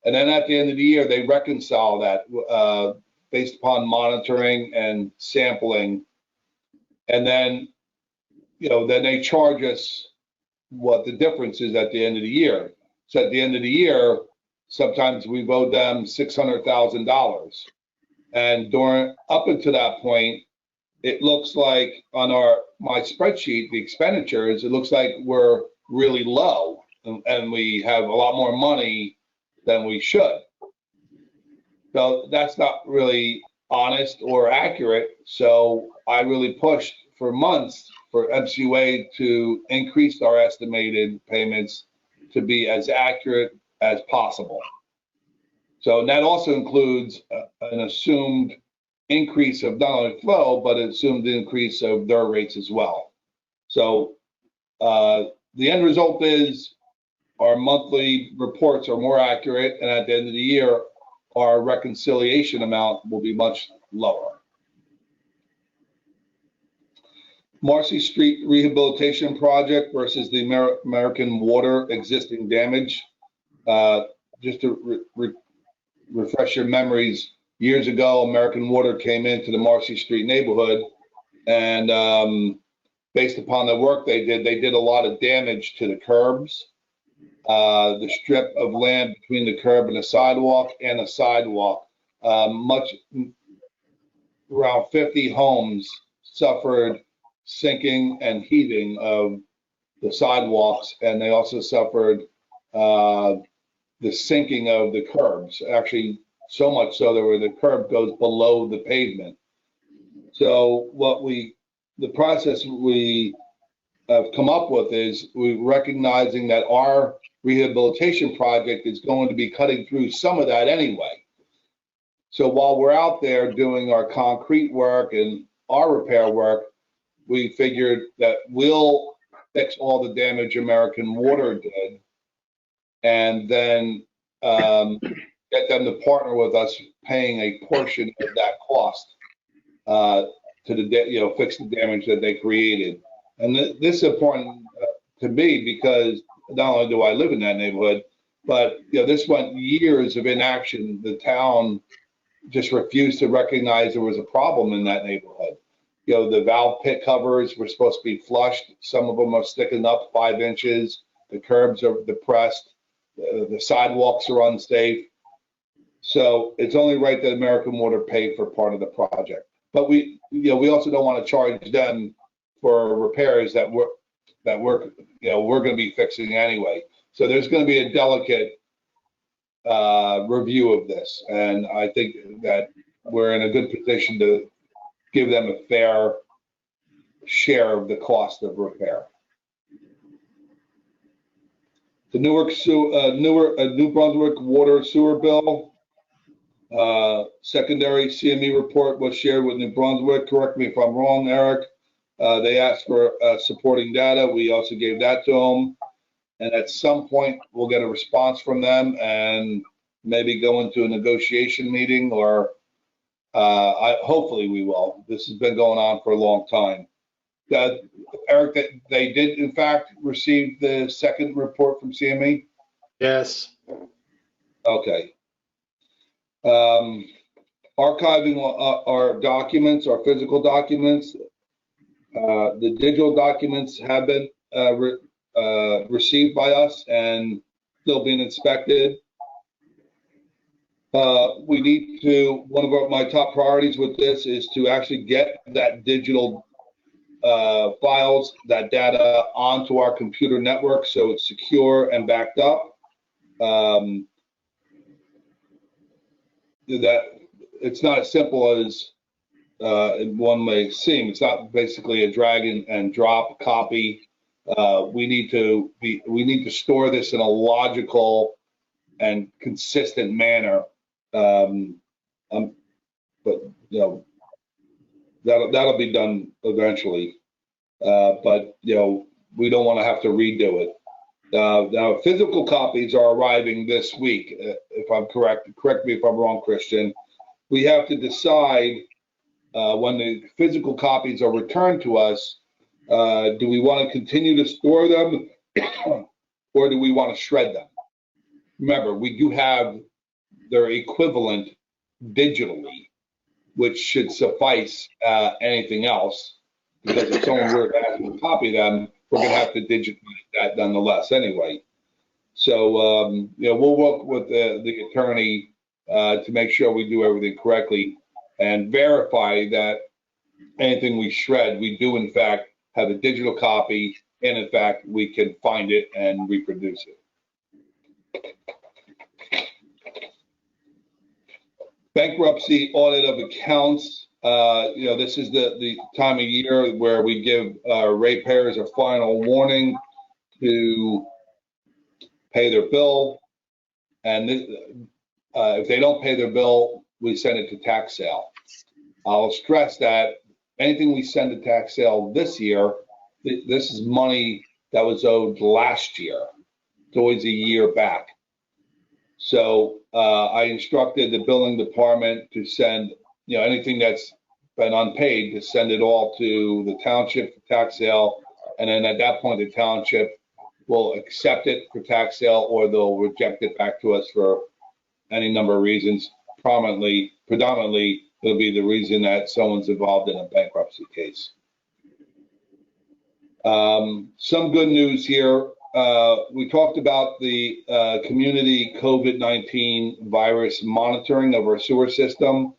And then at the end of the year, they reconcile that based upon monitoring and sampling. And then, then they charge us what the difference is at the end of the year. So at the end of the year, sometimes we've owed them $600,000. And up until that point, it looks like on my spreadsheet, the expenditures, it looks like we're really low and we have a lot more money than we should. So that's not really honest or accurate. So I really pushed for months for MCUA to increase our estimated payments to be as accurate as possible. So that also includes an assumed increase of not only flow, but an assumed increase of their rates as well. So the end result is our monthly reports are more accurate, and at the end of the year, our reconciliation amount will be much lower. Marcy Street Rehabilitation Project versus the American Water existing damage. Just to refresh your memories, years ago, American Water came into the Marcy Street neighborhood, and based upon the work they did a lot of damage to the curbs, the strip of land between the curb and the sidewalk, around 50 homes suffered sinking and heaving of the sidewalks, and they also suffered the sinking of the curbs. Actually, so much so that where the curb goes below the pavement. So the process we have come up with is we're recognizing that our rehabilitation project is going to be cutting through some of that anyway. So while we're out there doing our concrete work and our repair work, we figured that we'll fix all the damage American Water did, and then get them to partner with us, paying a portion of that cost to fix the damage that they created. And this is important to me because not only do I live in that neighborhood, but this went years of inaction. The town just refused to recognize there was a problem in that neighborhood. The valve pit covers were supposed to be flushed. Some of them are sticking up 5 inches. The curbs are depressed. The sidewalks are unsafe. So it's only right that American Water paid for part of the project. But we also don't want to charge them for repairs that we're going to be fixing anyway. So there's going to be a delicate review of this, and I think that we're in a good position to give them a fair share of the cost of repair. The New Brunswick water sewer bill. Secondary CME report was shared with New Brunswick. Correct me if I'm wrong, Eric. They asked for supporting data. We also gave that to them. And at some point, we'll get a response from them and maybe go into a negotiation meeting or Hopefully we will. This has been going on for a long time. Eric, they did in fact receive the second report from CME? Yes. Okay. Archiving our documents, our physical documents. The digital documents have been received by us and still being inspected. We need to, one of my top priorities with this is to actually get that digital files, that data onto our computer network so it's secure and backed up. That it's not as simple as one may seem. It's not basically a drag and drop copy. We need to store this in a logical and consistent manner. But you know, that'll be done eventually. But you know, we don't want to have to redo it. Now, physical copies are arriving this week. If I'm correct, correct me if I'm wrong, Christian. We have to decide when the physical copies are returned to us. Do we want to continue to store them, or do we want to shred them? Remember, we do have their equivalent digitally, which should suffice anything else. Because if someone were to ask to copy them, we're going to have to digitize that nonetheless anyway. So, you know, we'll work with the attorney to make sure we do everything correctly and verify that anything we shred, we do in fact have a digital copy, and in fact, we can find it and reproduce it. Bankruptcy audit of accounts. You know, this is the time of year where we give ratepayers a final warning to pay their bill. And this, if they don't pay their bill, we send it to tax sale. I'll stress that anything we send to tax sale this year, this is money that was owed last year. It's always a year back. So I instructed the billing department to send, you know, anything that's been unpaid, to send it all to the township for tax sale. And then at that point, the township will accept it for tax sale, or they'll reject it back to us for any number of reasons. Predominantly, it'll be the reason that someone's involved in a bankruptcy case. Some good news here. We talked about the community COVID-19 virus monitoring of our sewer system.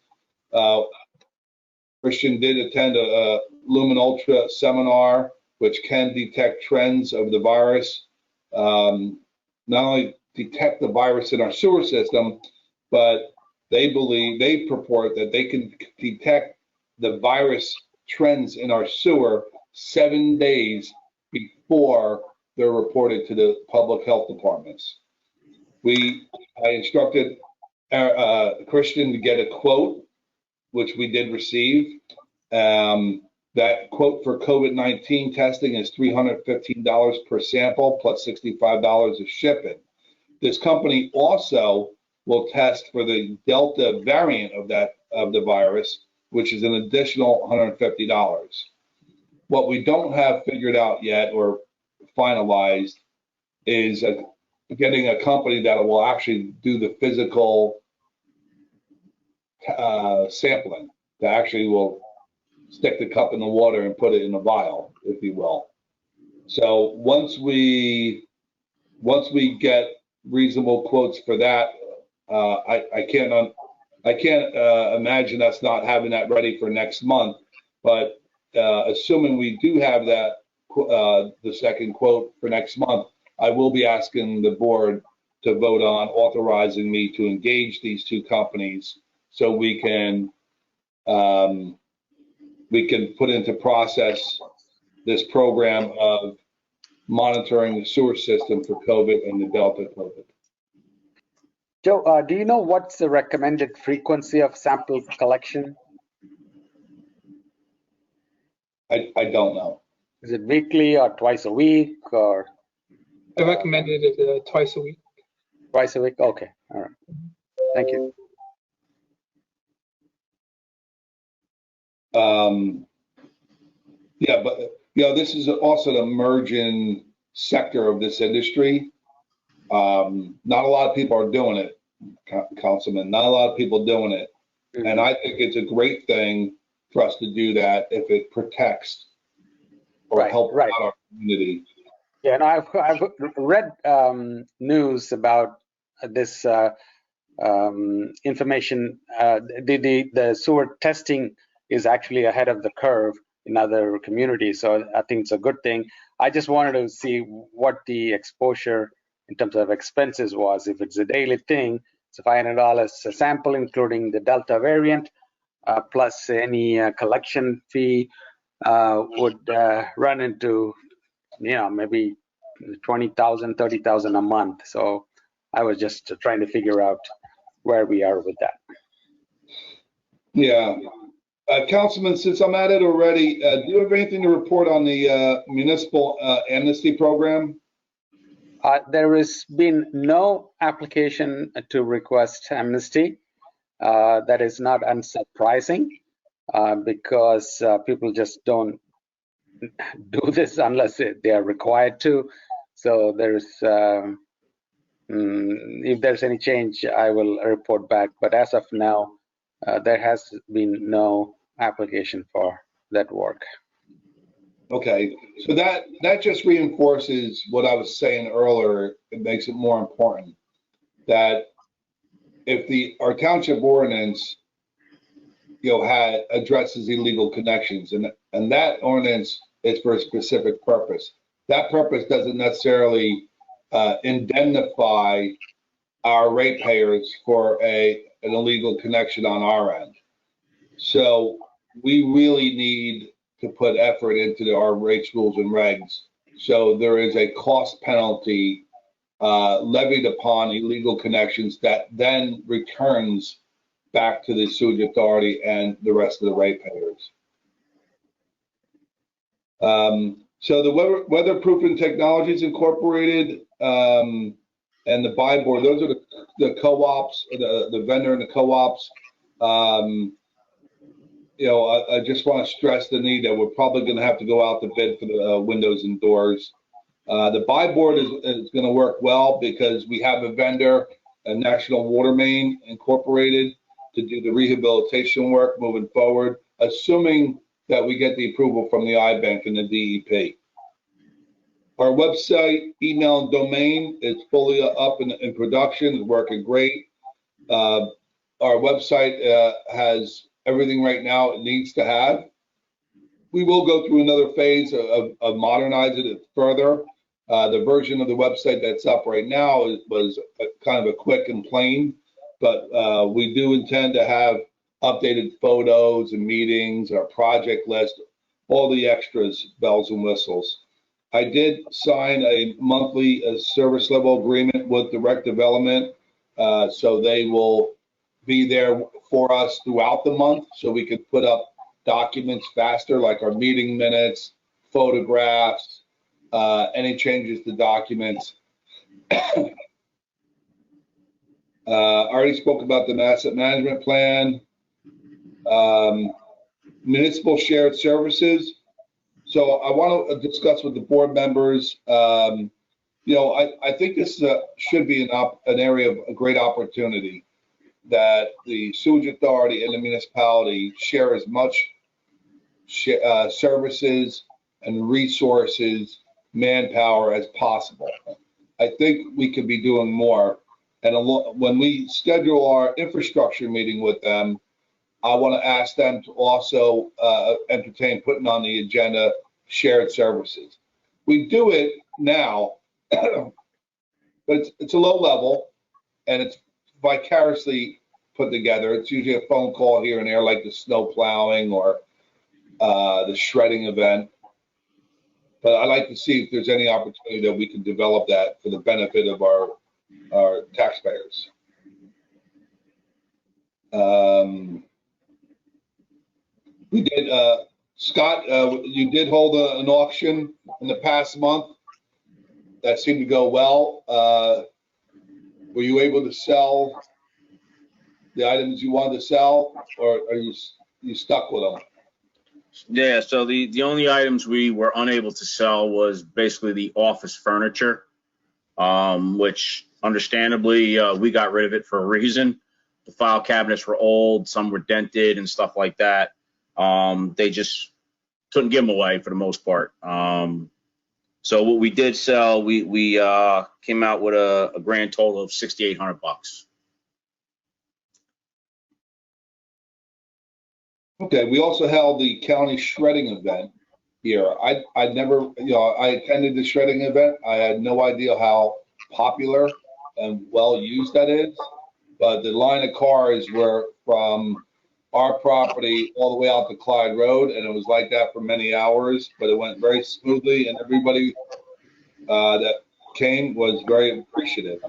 Christian did attend a Lumen Ultra seminar, which can detect trends of the virus. Not only detect the virus in our sewer system, but they purport that they can detect the virus trends in our sewer 7 days before they're reported to the public health departments. I instructed Christian to get a quote, which we did receive. That quote for COVID-19 testing is $315 per sample plus $65 of shipping. This company also will test for the Delta variant of the virus, which is an additional $150. What we don't have figured out yet or finalized is getting a company that will actually do the physical sampling, that actually will stick the cup in the water and put it in a vial, if you will. So once we get reasonable quotes for that, I can't imagine us not having that ready for next month. But assuming we do have that, the second quote for next month, I will be asking the board to vote on authorizing me to engage these two companies so we can put into process this program of monitoring the sewer system for COVID and the Delta COVID. Joe, do you know what's the recommended frequency of sample collection? I don't know. Is it weekly or twice a week or? I recommended it twice a week. Twice a week? Okay. All right. Thank you. Yeah, but this is also an emerging sector of this industry. Not a lot of people are doing it, Councilman. Not a lot of people doing it, and I think it's a great thing for us to do that if it protects or helps out our community. Yeah, and I've read news about this information. The sewer testing is actually ahead of the curve in other communities, so I think it's a good thing. I just wanted to see what the exposure in terms of expenses was. If it's a daily thing, it's $500 a sample, including the Delta variant, plus any collection fee would run into, maybe 20,000, 30,000 a month. So I was just trying to figure out where we are with that. Yeah. Councilman, since I'm at it already, do you have anything to report on the municipal amnesty program? There has been no application to request amnesty. That is not unsurprising because people just don't do this unless they are required to. So if there's any change, I will report back. But as of now, there has been no application for that work. Okay, so that just reinforces what I was saying earlier. It makes it more important that if our township ordinance, addresses illegal connections, and that ordinance is for a specific purpose. That purpose doesn't necessarily indemnify our ratepayers for an illegal connection on our end. So we really need to put effort into our rates, rules, and regs. So there is a cost penalty levied upon illegal connections that then returns back to the sewage authority and the rest of the ratepayers. So the Weatherproofing Technologies Incorporated and the buy board, those are the co-ops, the vendor and the co-ops. I just want to stress the need that we're probably going to have to go out to bid for the windows and doors. The buy board is going to work well because we have a vendor, a National Water Main Incorporated, to do the rehabilitation work moving forward, assuming that we get the approval from the IBank and the DEP. Our website, email, and domain is fully up in production. It's working great. Our website has everything right now it needs to have. We will go through another phase of modernizing it further. The version of the website that's up right now was kind of a quick and plain, but we do intend to have updated photos and meetings, our project list, all the extras, bells and whistles. I did sign a monthly service level agreement with Direct Development, so they will be there for us throughout the month so we can put up documents faster, like our meeting minutes, photographs, any changes to documents. I already spoke about the asset management plan. Municipal shared services. So I want to discuss with the board members. I think this should be an area of a great opportunity that the sewage authority and the municipality share as much services and resources, manpower as possible. I think we could be doing more. And when we schedule our infrastructure meeting with them, I want to ask them to also entertain putting on the agenda shared services. We do it now, but it's a low level and it's vicariously put together. It's usually a phone call here and there, like the snow plowing or the shredding event. But I'd like to see if there's any opportunity that we can develop that for the benefit of our taxpayers. We did, Scott, you did hold an auction in the past month that seemed to go well. Were you able to sell the items you wanted to sell, or are you stuck with them? Yeah, so the only items we were unable to sell was basically the office furniture, which understandably we got rid of it for a reason. The file cabinets were old, some were dented and stuff like that. They just couldn't give them away for the most part. So what we did sell, we came out with a grand total of $6,800. Okay, we also held the county shredding event here. I never, I attended the shredding event. I had no idea how popular and well used that is. But the line of cars were from our property all the way out to Clyde Road, and it was like that for many hours, but it went very smoothly, and everybody that came was very appreciative.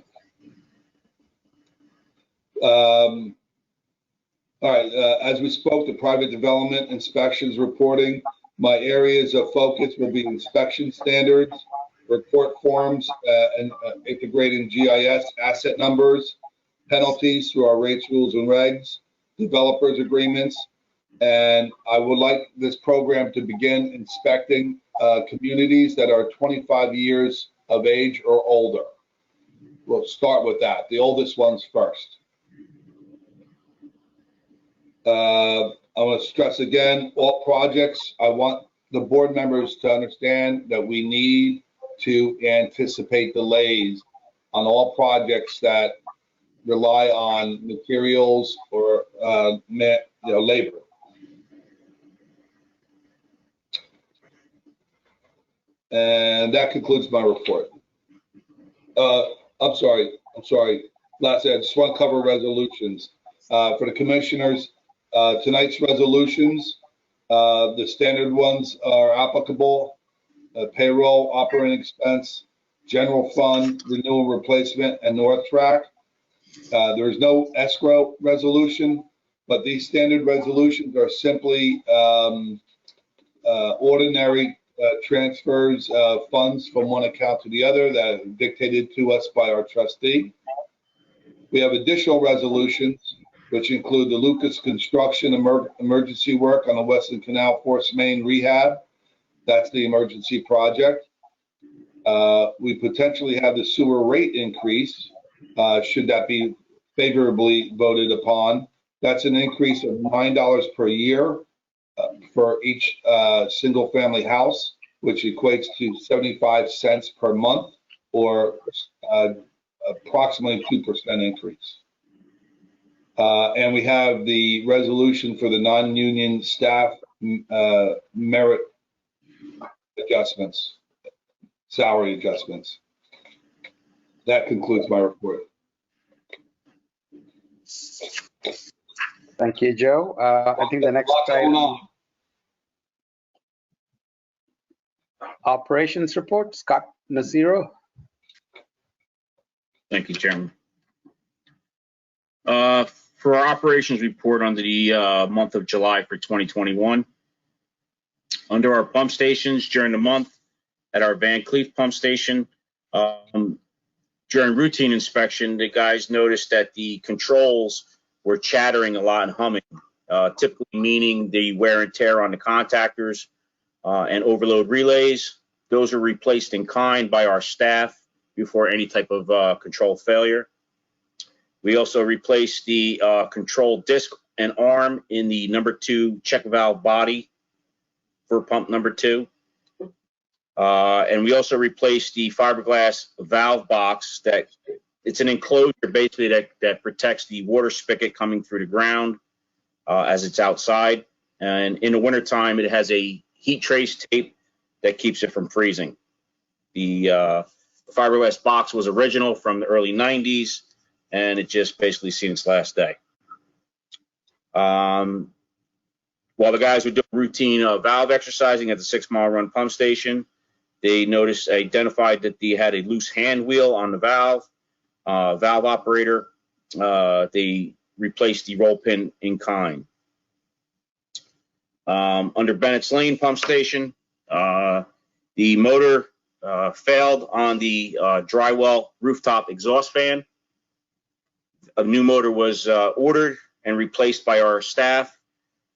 All right, as we spoke, the private development inspections reporting, my areas of focus will be inspection standards, report forms, and integrating GIS asset numbers, penalties through our rates, rules, and regs, developers agreements, and I would like this program to begin inspecting communities that are 25 years of age or older. We'll start with that, the oldest ones first. I want to stress again, all projects, I want the board members to understand that we need to anticipate delays on all projects that rely on materials or labor. And that concludes my report. I'm sorry. Lastly, I just want to cover resolutions. For the commissioners, tonight's resolutions, the standard ones are applicable: payroll, operating expense, general fund, renewal replacement, and North Track. There is no escrow resolution, but these standard resolutions are simply ordinary transfers of funds from one account to the other that are dictated to us by our trustee. We have additional resolutions, which include the Lucas Construction emergency work on the Western Canal Force Main rehab. That's the emergency project. We potentially have the sewer rate increase, should that be favorably voted upon. That's an increase of $9 per year for each single family house, which equates to 75 cents per month, or approximately 2% increase. And we have the resolution for the non-union staff merit adjustments, salary adjustments. That concludes my report. Thank you, Joe. I think the next item, operations report, Scott Naziro. Thank you, Chairman. For our operations report under the month of July for 2021, under our pump stations during the month, at our Van Cleef pump station, during routine inspection, the guys noticed that the controls were chattering a lot and humming, typically meaning the wear and tear on the contactors and overload relays. Those are replaced in kind by our staff before any type of control failure. We also replaced the control disc and arm in the number 2 check valve body for pump number 2. And we also replaced the fiberglass valve box. That it's an enclosure basically that protects the water spigot coming through the ground as it's outside. And in the wintertime, it has a heat trace tape that keeps it from freezing. The fiberglass box was original from the early 90s, and it just basically seen its last day. While the guys were doing routine valve exercising at the 6 Mile Run pump station, they identified that they had a loose hand wheel on the valve operator. They replaced the roll pin in kind. Under Bennett's Lane pump station, the motor failed on the dry well rooftop exhaust fan. A new motor was ordered and replaced by our staff.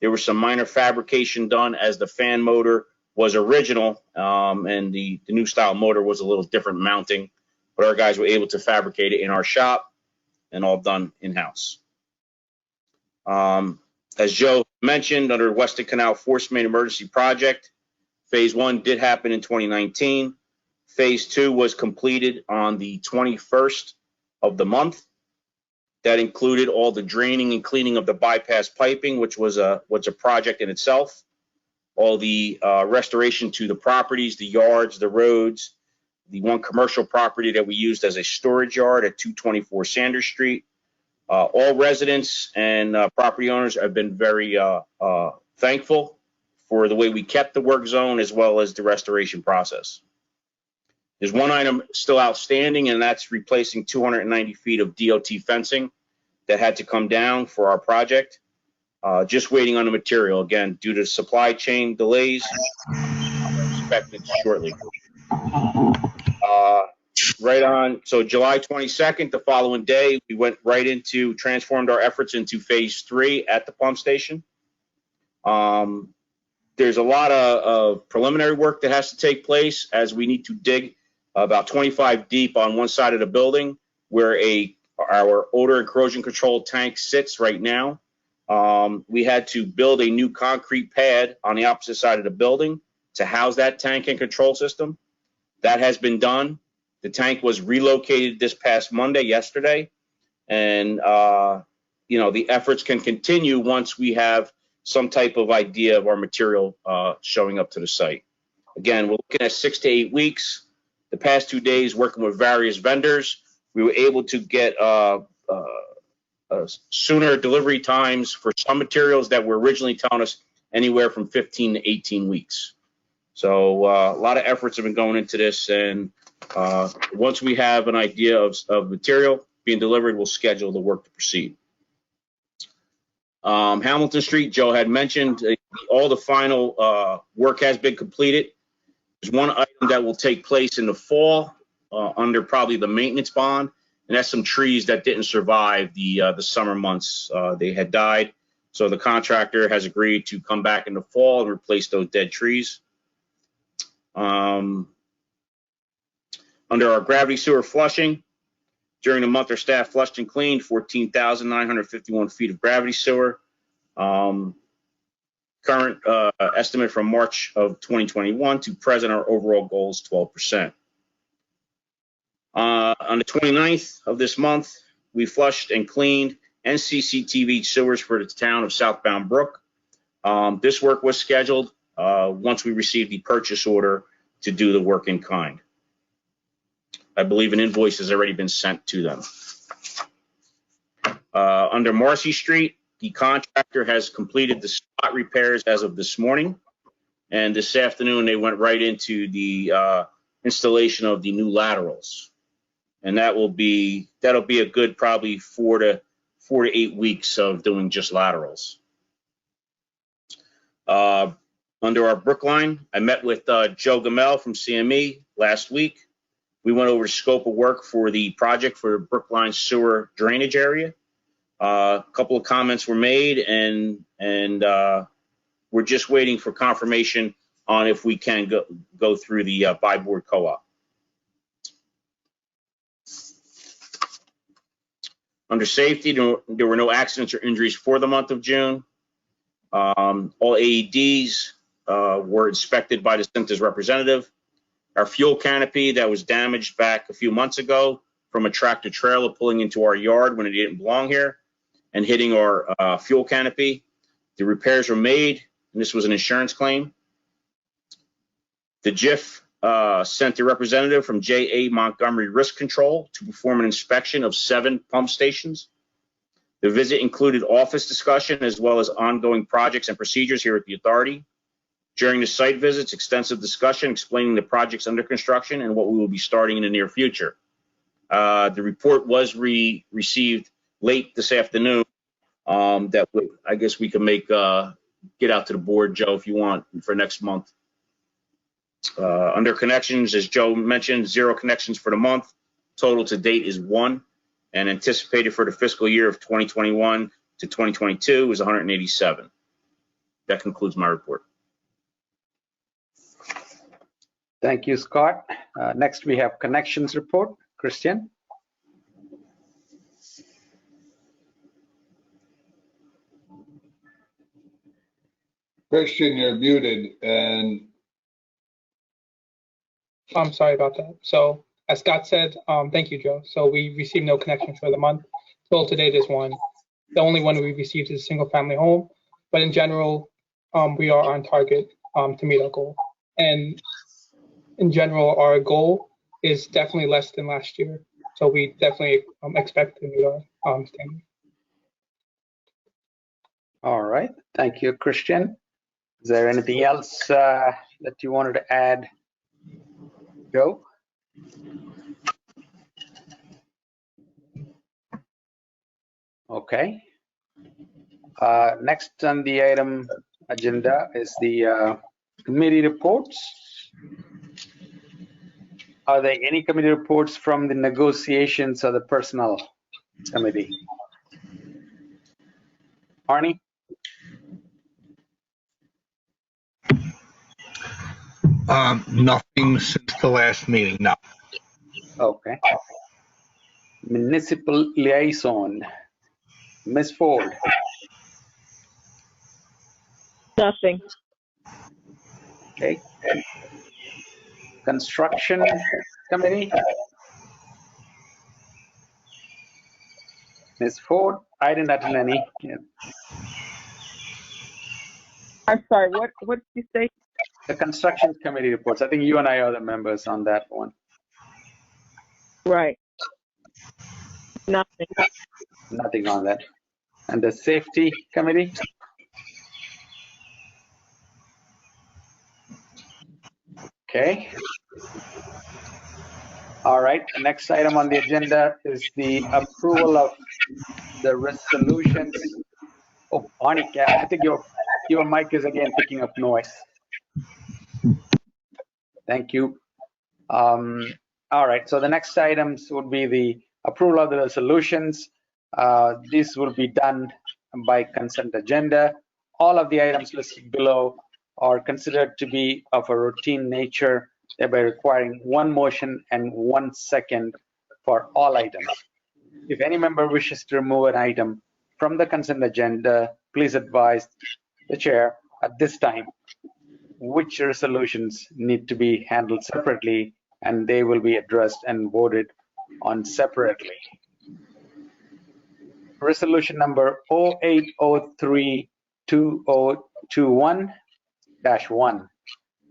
There was some minor fabrication done as the fan motor was original, and the new style motor was a little different mounting, but our guys were able to fabricate it in our shop and all done in-house. As Joe mentioned, under Weston Canal Force Main Emergency Project, Phase 1 did happen in 2019. Phase 2 was completed on the 21st of the month. That included all the draining and cleaning of the bypass piping, which was a project in itself. All the restoration to the properties, the yards, the roads, the one commercial property that we used as a storage yard at 224 Sanders Street. All residents and property owners have been very thankful for the way we kept the work zone as well as the restoration process. There's one item still outstanding, and that's replacing 290 feet of DOT fencing that had to come down for our project. Just waiting on the material, again, due to supply chain delays. I'm expecting shortly. Right on, so July 22nd, the following day, we went right into, transformed our efforts into Phase 3 at the pump station. There's a lot of preliminary work that has to take place, as we need to dig about 25 deep on one side of the building where our odor and corrosion control tank sits right now. We had to build a new concrete pad on the opposite side of the building to house that tank and control system. That has been done. The tank was relocated this past Monday, yesterday, and the efforts can continue once we have some type of idea of our material showing up to the site. Again, we're looking at 6 to 8 weeks. The past 2 days, working with various vendors, we were able to get sooner delivery times for some materials that were originally telling us anywhere from 15 to 18 weeks. So a lot of efforts have been going into this, and once we have an idea of material being delivered, we'll schedule the work to proceed. Hamilton Street, Joe had mentioned, all the final work has been completed. There's one item that will take place in the fall under probably the maintenance bond, and that's some trees that didn't survive the summer months. They had died, so the contractor has agreed to come back in the fall and replace those dead trees. Under our gravity sewer flushing, during the month our staff flushed and cleaned 14,951 feet of gravity sewer. Current estimate from March of 2021 to present, our overall goal is 12%. On the 29th of this month, we flushed and cleaned NCCTV sewers for the town of Southbound Brook. This work was scheduled once we received the purchase order to do the work in kind. I believe an invoice has already been sent to them. Under Marcy Street, the contractor has completed the spot repairs as of this morning, and this afternoon they went right into the installation of the new laterals, and that'll be a good probably 4 to 8 weeks of doing just laterals. Under our Brookline, I met with Joe Gamel from CME last week. We went over the scope of work for the project for Brookline sewer drainage area. A couple of comments were made, and we're just waiting for confirmation on if we can go through the buy-board co-op. Under safety, there were no accidents or injuries for the month of June. All AEDs were inspected by the Center's representative. Our fuel canopy that was damaged back a few months ago from a tractor trailer pulling into our yard when it didn't belong here and hitting our fuel canopy. The repairs were made, and this was an insurance claim. The JIF sent a representative from J.A. Montgomery Risk Control to perform an inspection of 7 pump stations. The visit included office discussion as well as ongoing projects and procedures here at the authority. During the site visits, extensive discussion explaining the projects under construction and what we will be starting in the near future. The report was received late this afternoon. I guess we can make get out to the board, Joe, if you want, for next month. Under connections, as Joe mentioned, 0 connections for the month. Total to date is 1, and anticipated for the fiscal year of 2021 to 2022 is 187. That concludes my report. Thank you, Scott. Next, we have connections report. Christian? Christian, you're muted, and I'm sorry about that. So as Scott said, thank you, Joe. So we received no connections for the month. Till today, there's one. The only one we received is a single family home, but in general, we are on target to meet our goal. And in general, our goal is definitely less than last year. So we definitely expect to meet our standard. All right. Thank you, Christian. Is there anything else that you wanted to add, Joe? Okay. Next on the item agenda is the committee reports. Are there any committee reports from the negotiations or the personnel committee? Arnie? Nothing since the last meeting, no. Okay. Municipal liaison, Ms. Ford. Nothing. Okay. Construction committee, Ms. Ford. I didn't attend any. Yeah. I'm sorry, what did you say? The construction committee reports. I think you and I are the members on that one. Right. Nothing. Nothing on that. And the safety committee? Okay. All right. The next item on the agenda is the approval of the resolutions. Oh, Arnie, I think your mic is again picking up noise. Thank you. All right. So the next items would be the approval of the resolutions. This will be done by consent agenda. All of the items listed below are considered to be of a routine nature, thereby requiring one motion and 1 second for all items. If any member wishes to remove an item from the consent agenda, please advise the chair at this time which resolutions need to be handled separately, and they will be addressed and voted on separately. Resolution number 0803-2021-1.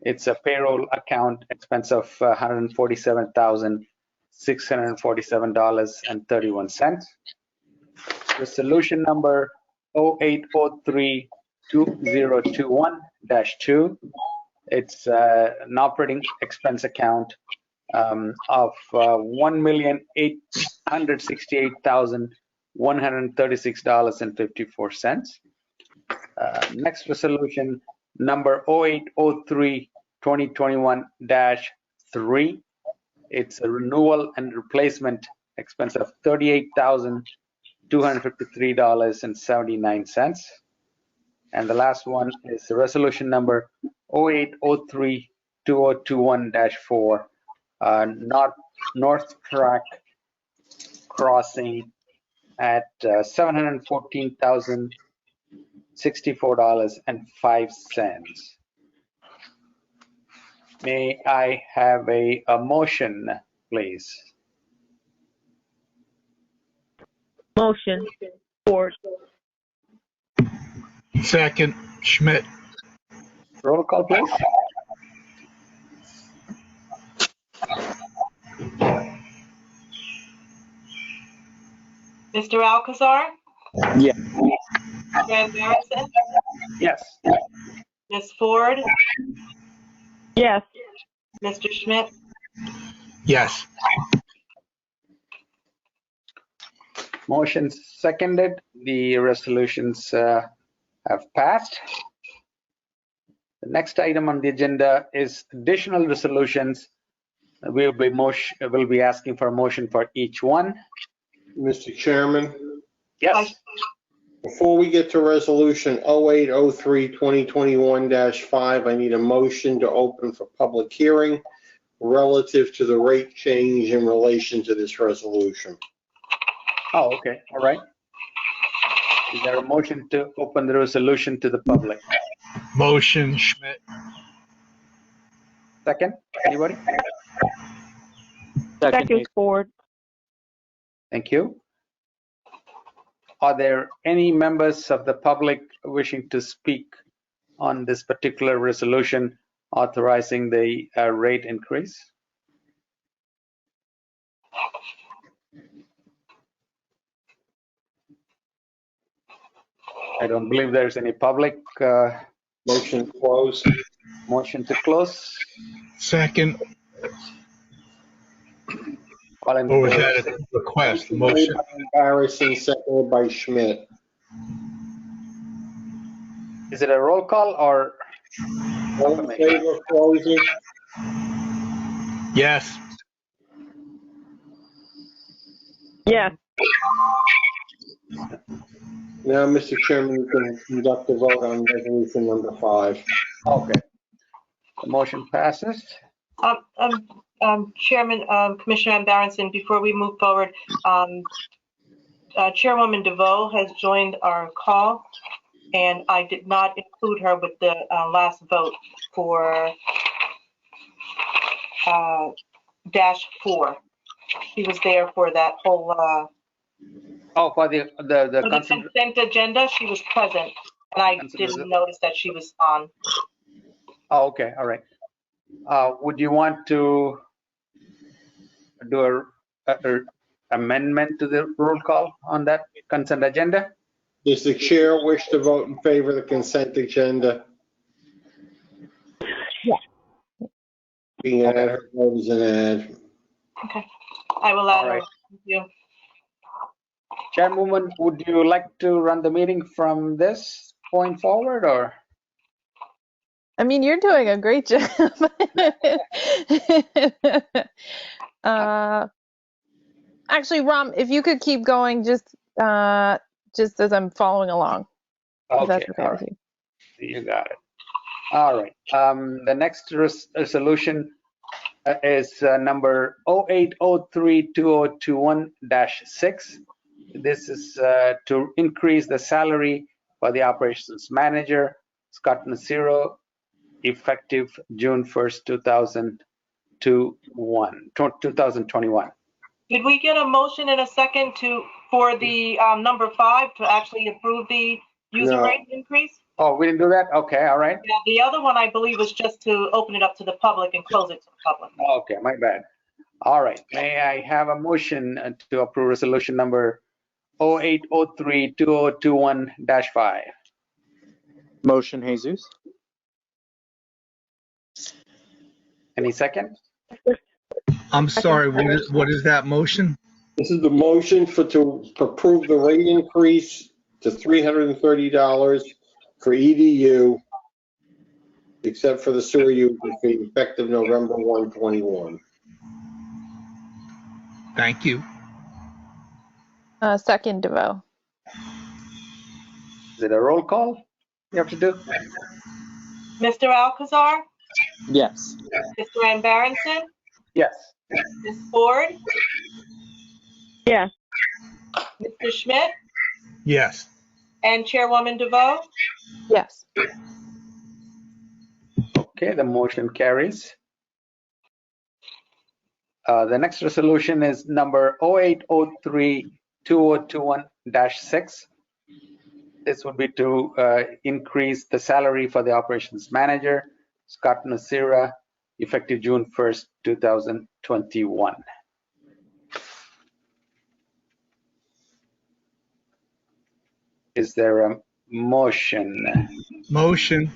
It's a payroll account expense of $147,647.31. Resolution number 0803-2021-2. It's an operating expense account of $1,868,136.54. Next resolution number 0803-2021-3. It's a renewal and replacement expense of $38,253.79. And the last one is the resolution number 0803-2021-4, North Track Crossing at $714,064.05. May I have a motion, please? Motion. Ford. Second, Schmidt. Roll call, please. Mr. Alcazar? Yes. Grant Harrison? Yes. Ms. Ford? Yes. Mr. Schmidt? Yes. Motion seconded. The resolutions have passed. The next item on the agenda is additional resolutions. We'll be asking for a motion for each one. Mr. Chairman, Yes. Before we get to resolution 0803-2021-5, I need a motion to open for public hearing relative to the rate change in relation to this resolution. Oh, okay, all right. Is there a motion to open the resolution to the public? Motion, Schmidt. Second, anybody? Second, Ford. Thank you. Are there any members of the public wishing to speak on this particular resolution authorizing the rate increase? I don't believe there's any public. Motion closed. Motion to close. Second, All in or was favor? that a request? Made Motion. by Harrison, seconded by Schmidt. Is it a roll call or? All in favor of closing? Yes. Yes. Now, Mr. Chairman, you can conduct the vote on resolution number 5. Okay. The motion passes. Chairman, Commissioner Ambarenson, before we move forward, Chairwoman DeVoe has joined our call, and I did not include her with the last vote for -4. She was there for that whole, Oh, for the for the consent. consent agenda, she was present, and I didn't notice that she was on. Oh, okay, all right. Would you want to do a amendment to the roll call on that consent agenda? Does the chair wish to vote in favor of the consent agenda? Yeah. Being an ad, her vote is an ad. Okay, I will add All her. right. Thank you. Chairwoman, would you like to run the meeting from this point forward, or? I mean, you're doing a great job. Actually, Ram, if you could keep going, just as I'm following along. If that's okay all with right. you. You got it. All right. The next resolution is number 0803-2021-6. This is to increase the salary for the operations manager, Scott Naciro, effective June 1st, 2021. Did we get a motion in a second for the number 5 to actually approve the user No. rate increase? Oh, we didn't do that? Okay, all right. Yeah, the other one, I believe, was just to open it up to the public and close it to the public. Okay, my bad. All right. May I have a motion to approve resolution number 0803-2021-5? Motion, Jesus. Any second? I'm sorry, what is that motion? This is the motion to approve the rate increase to $330 for EDU, except for the sewer user fee, effective November 1, 21. Thank you. Second, DeVoe. Is it a roll call you have to do? Mr. Alcazar, Yes. Mr. Ambarenson, Yes. Ms. Ford, Yes. Mr. Schmidt, Yes. and Chairwoman DeVoe. Yes. Okay, the motion carries. The next resolution is number 0803-2021-6. This would be to increase the salary for the operations manager, Scott Nacira, effective June 1st, 2021. Is there a motion? Motion.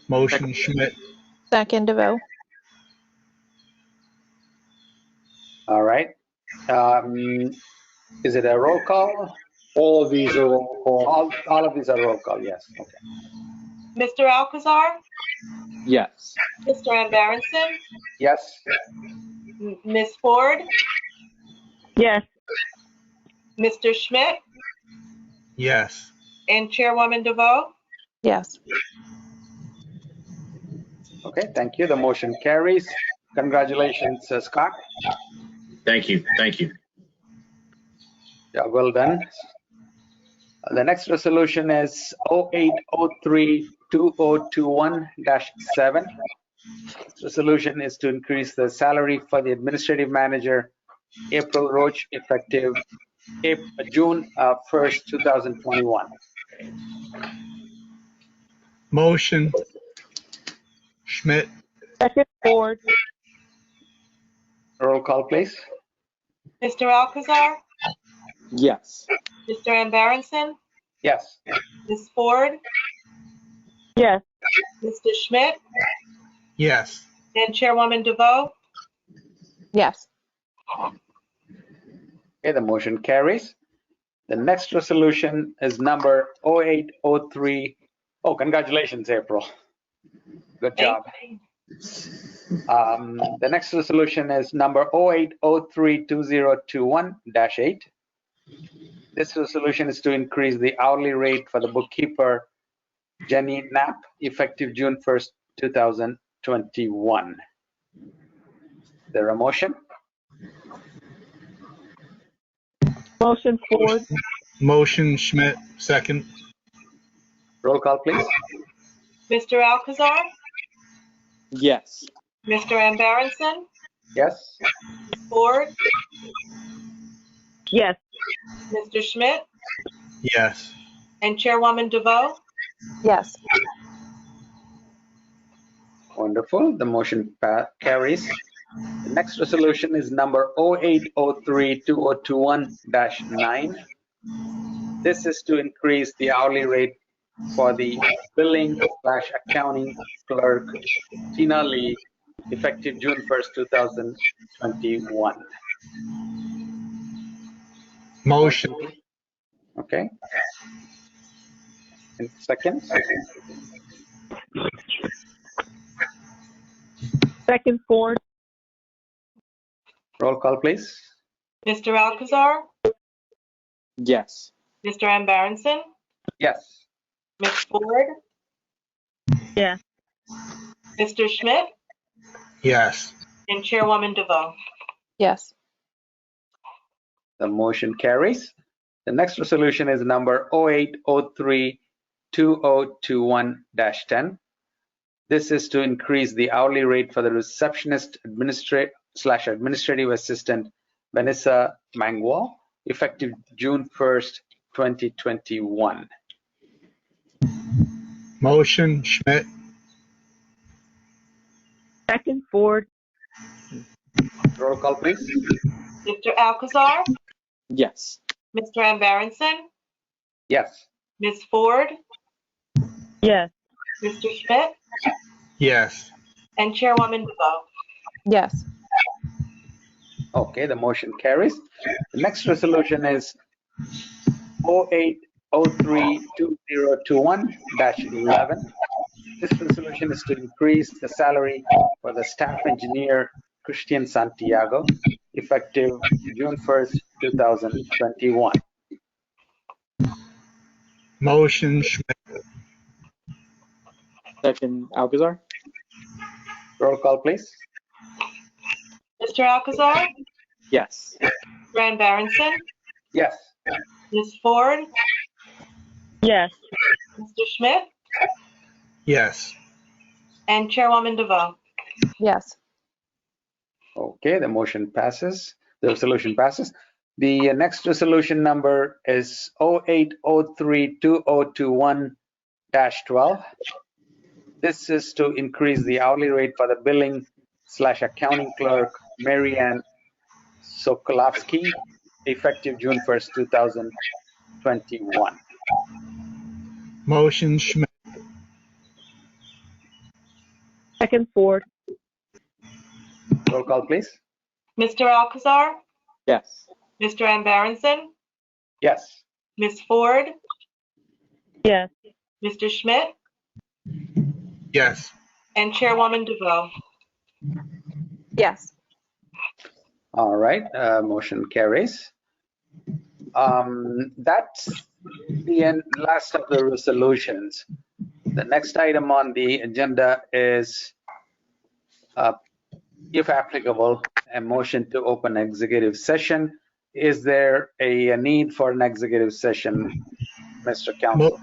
Motion, Schmidt. Second, DeVoe. All right. Is it a roll call? All of these are roll call. All of these are roll call, yes. Okay. Mr. Alcazar, Yes. Mr. Ambarenson, Yes. Ms. Ford, Yes. Mr. Schmidt, Yes. and Chairwoman DeVoe. Yes. Okay, thank you. The motion carries. Congratulations, Scott. Thank you. Thank you. Yeah, well done. The next resolution is 0803-2021-7. This resolution is to increase the salary for the administrative manager, April Roach, effective June 1st, 2021. Motion. Schmidt. Second, Ford. Roll call, please. Mr. Alcazar, Yes. Mr. Ambaranson, Yes. Ms. Ford, Yes. Mr. Schmidt, Yes. and Chairwoman DeVoe. Yes. Okay, the motion carries. The next resolution is number 0803. Oh, congratulations, April. Good job. The next resolution is number 0803-2021-8. This resolution is to increase the hourly rate for the bookkeeper, Jenny Knapp, effective June 1st, 2021. Is there a motion? Motion, Ford. Motion. Schmidt. Second. Roll call, please. Mr. Alcazar, Yes. Mr. Ambaranson, Yes. Ms. Ford, Yes. Mr. Schmidt, Yes. and Chairwoman DeVoe. Yes. Wonderful. The motion carries. The next resolution is number 0803-2021-9. This is to increase the hourly rate for the billing/accounting clerk, Tina Lee, effective June 1st, 2021. Motion. Okay. In seconds. Second, Ford. Roll call, please. Mr. Alcazar, Yes. Mr. Ambaranson, Yes. Ms. Ford, Yes. Mr. Schmidt, Yes. and Chairwoman DeVoe. Yes. The motion carries. The next resolution is number 0803-2021-10. This is to increase the hourly rate for the receptionist administrative assistant, Vanessa Mangwal, effective June 1st, 2021. Motion. Schmidt. Second, Ford. Roll call, please. Mr. Alcazar, Yes. Mr. Ambaranson, Yes. Ms. Ford, Yes. Mr. Schmidt, Yes. and Chairwoman DeVoe. Yes. Okay, the motion carries. The next resolution is 0803-2021-11. This resolution is to increase the salary for the staff engineer, Christian Santiago, effective June 1st, 2021. Motion. Schmidt. Second, Alcazar. Roll call, please. Mr. Alcazar, Yes. Mr. Ambaranson, Yes. Ms. Ford, Yes. Mr. Schmidt, Yes. and Chairwoman DeVoe. Yes. Okay, the motion passes. The resolution passes. The next resolution number is 0803-2021-12. This is to increase the hourly rate for the billing/accounting clerk, Marianne Sokolovsky, effective June 1st, 2021. Motion. Schmidt. Second, Ford. Roll call, please. Mr. Alcazar, Yes. Mr. Ambaranson, Yes. Ms. Ford, Yes. Mr. Schmidt, Yes. and Chairwoman DeVoe. Yes. All right, motion carries. That's the last of the resolutions. The next item on the agenda is, if applicable, a motion to open executive session. Is there a need for an executive session, Mr. Counsel?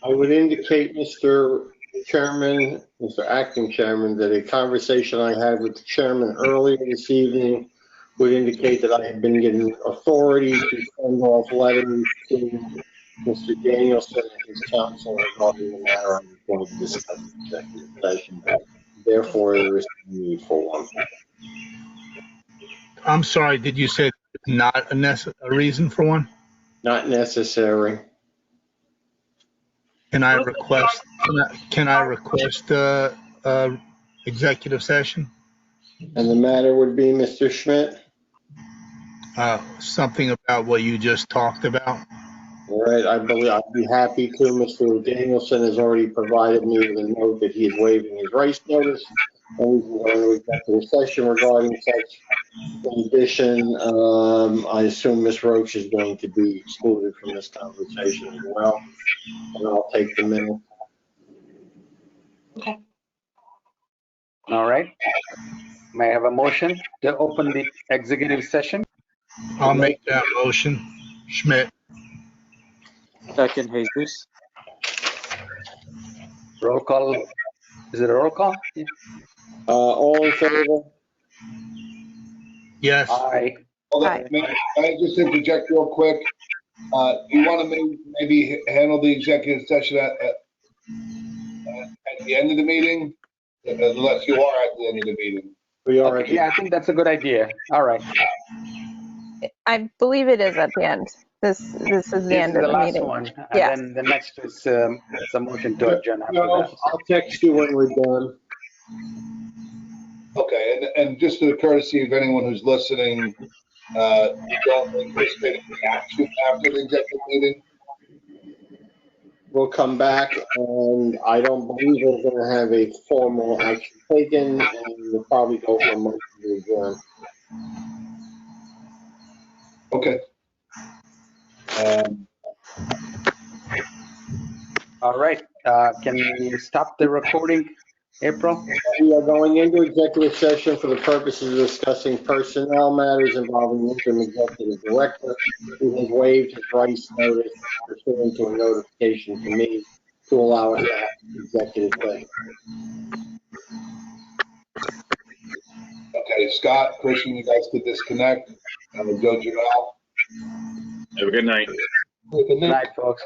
I would indicate, Mr. Chairman, Mr. Acting Chairman, that a conversation I had with the chairman earlier this evening would indicate that I have been given authority to send off letters to Mr. Danielson and his counsel regarding the matter I'm going to discuss in executive session. Therefore, there is no need for one. I'm sorry, did you say not a reason for one? Not necessary. Can I request, executive session? And the matter would be, Mr. Schmidt? Something about what you just talked about? All right, I believe I'd be happy to. Mr. Danielson has already provided me with a note that he is waiving his rights notice, and we can go into executive session regarding such. In addition, I assume Ms. Roach is going to be excluded from this conversation as well, and I'll take the minute. Okay. All right. May I have a motion to open the executive session? I'll make that motion. Schmidt. Second, Jesus. Roll call. Is it a roll call? All in favor? Yes. Aye. Hold on, may I just interject real quick? Do you want to maybe handle the executive session at the end of the meeting? Unless you are at the end of the meeting. We are. Okay, yeah, I think that's a good idea. All right. I believe it is at the end. This is the This end is of the the last meeting. one. And Yes. then the next is a motion to adjourn after No, that. I'll text you when we're done. Okay, and just to the courtesy of anyone who's listening, you don't anticipate any action after the executive meeting? We'll come back, and I don't believe we're going to have a formal action taken, and we'll probably go for a motion to adjourn. Okay. All right. Can you stop the recording, April? We are going into executive session for the purposes of discussing personnel matters involving the interim executive director who has waived his rights notice pursuant to a notification to me to allow us to have executive session. Okay, Scott, Christian, you guys could disconnect. Joe Janelle. Have a good night. Good Good night. night, folks.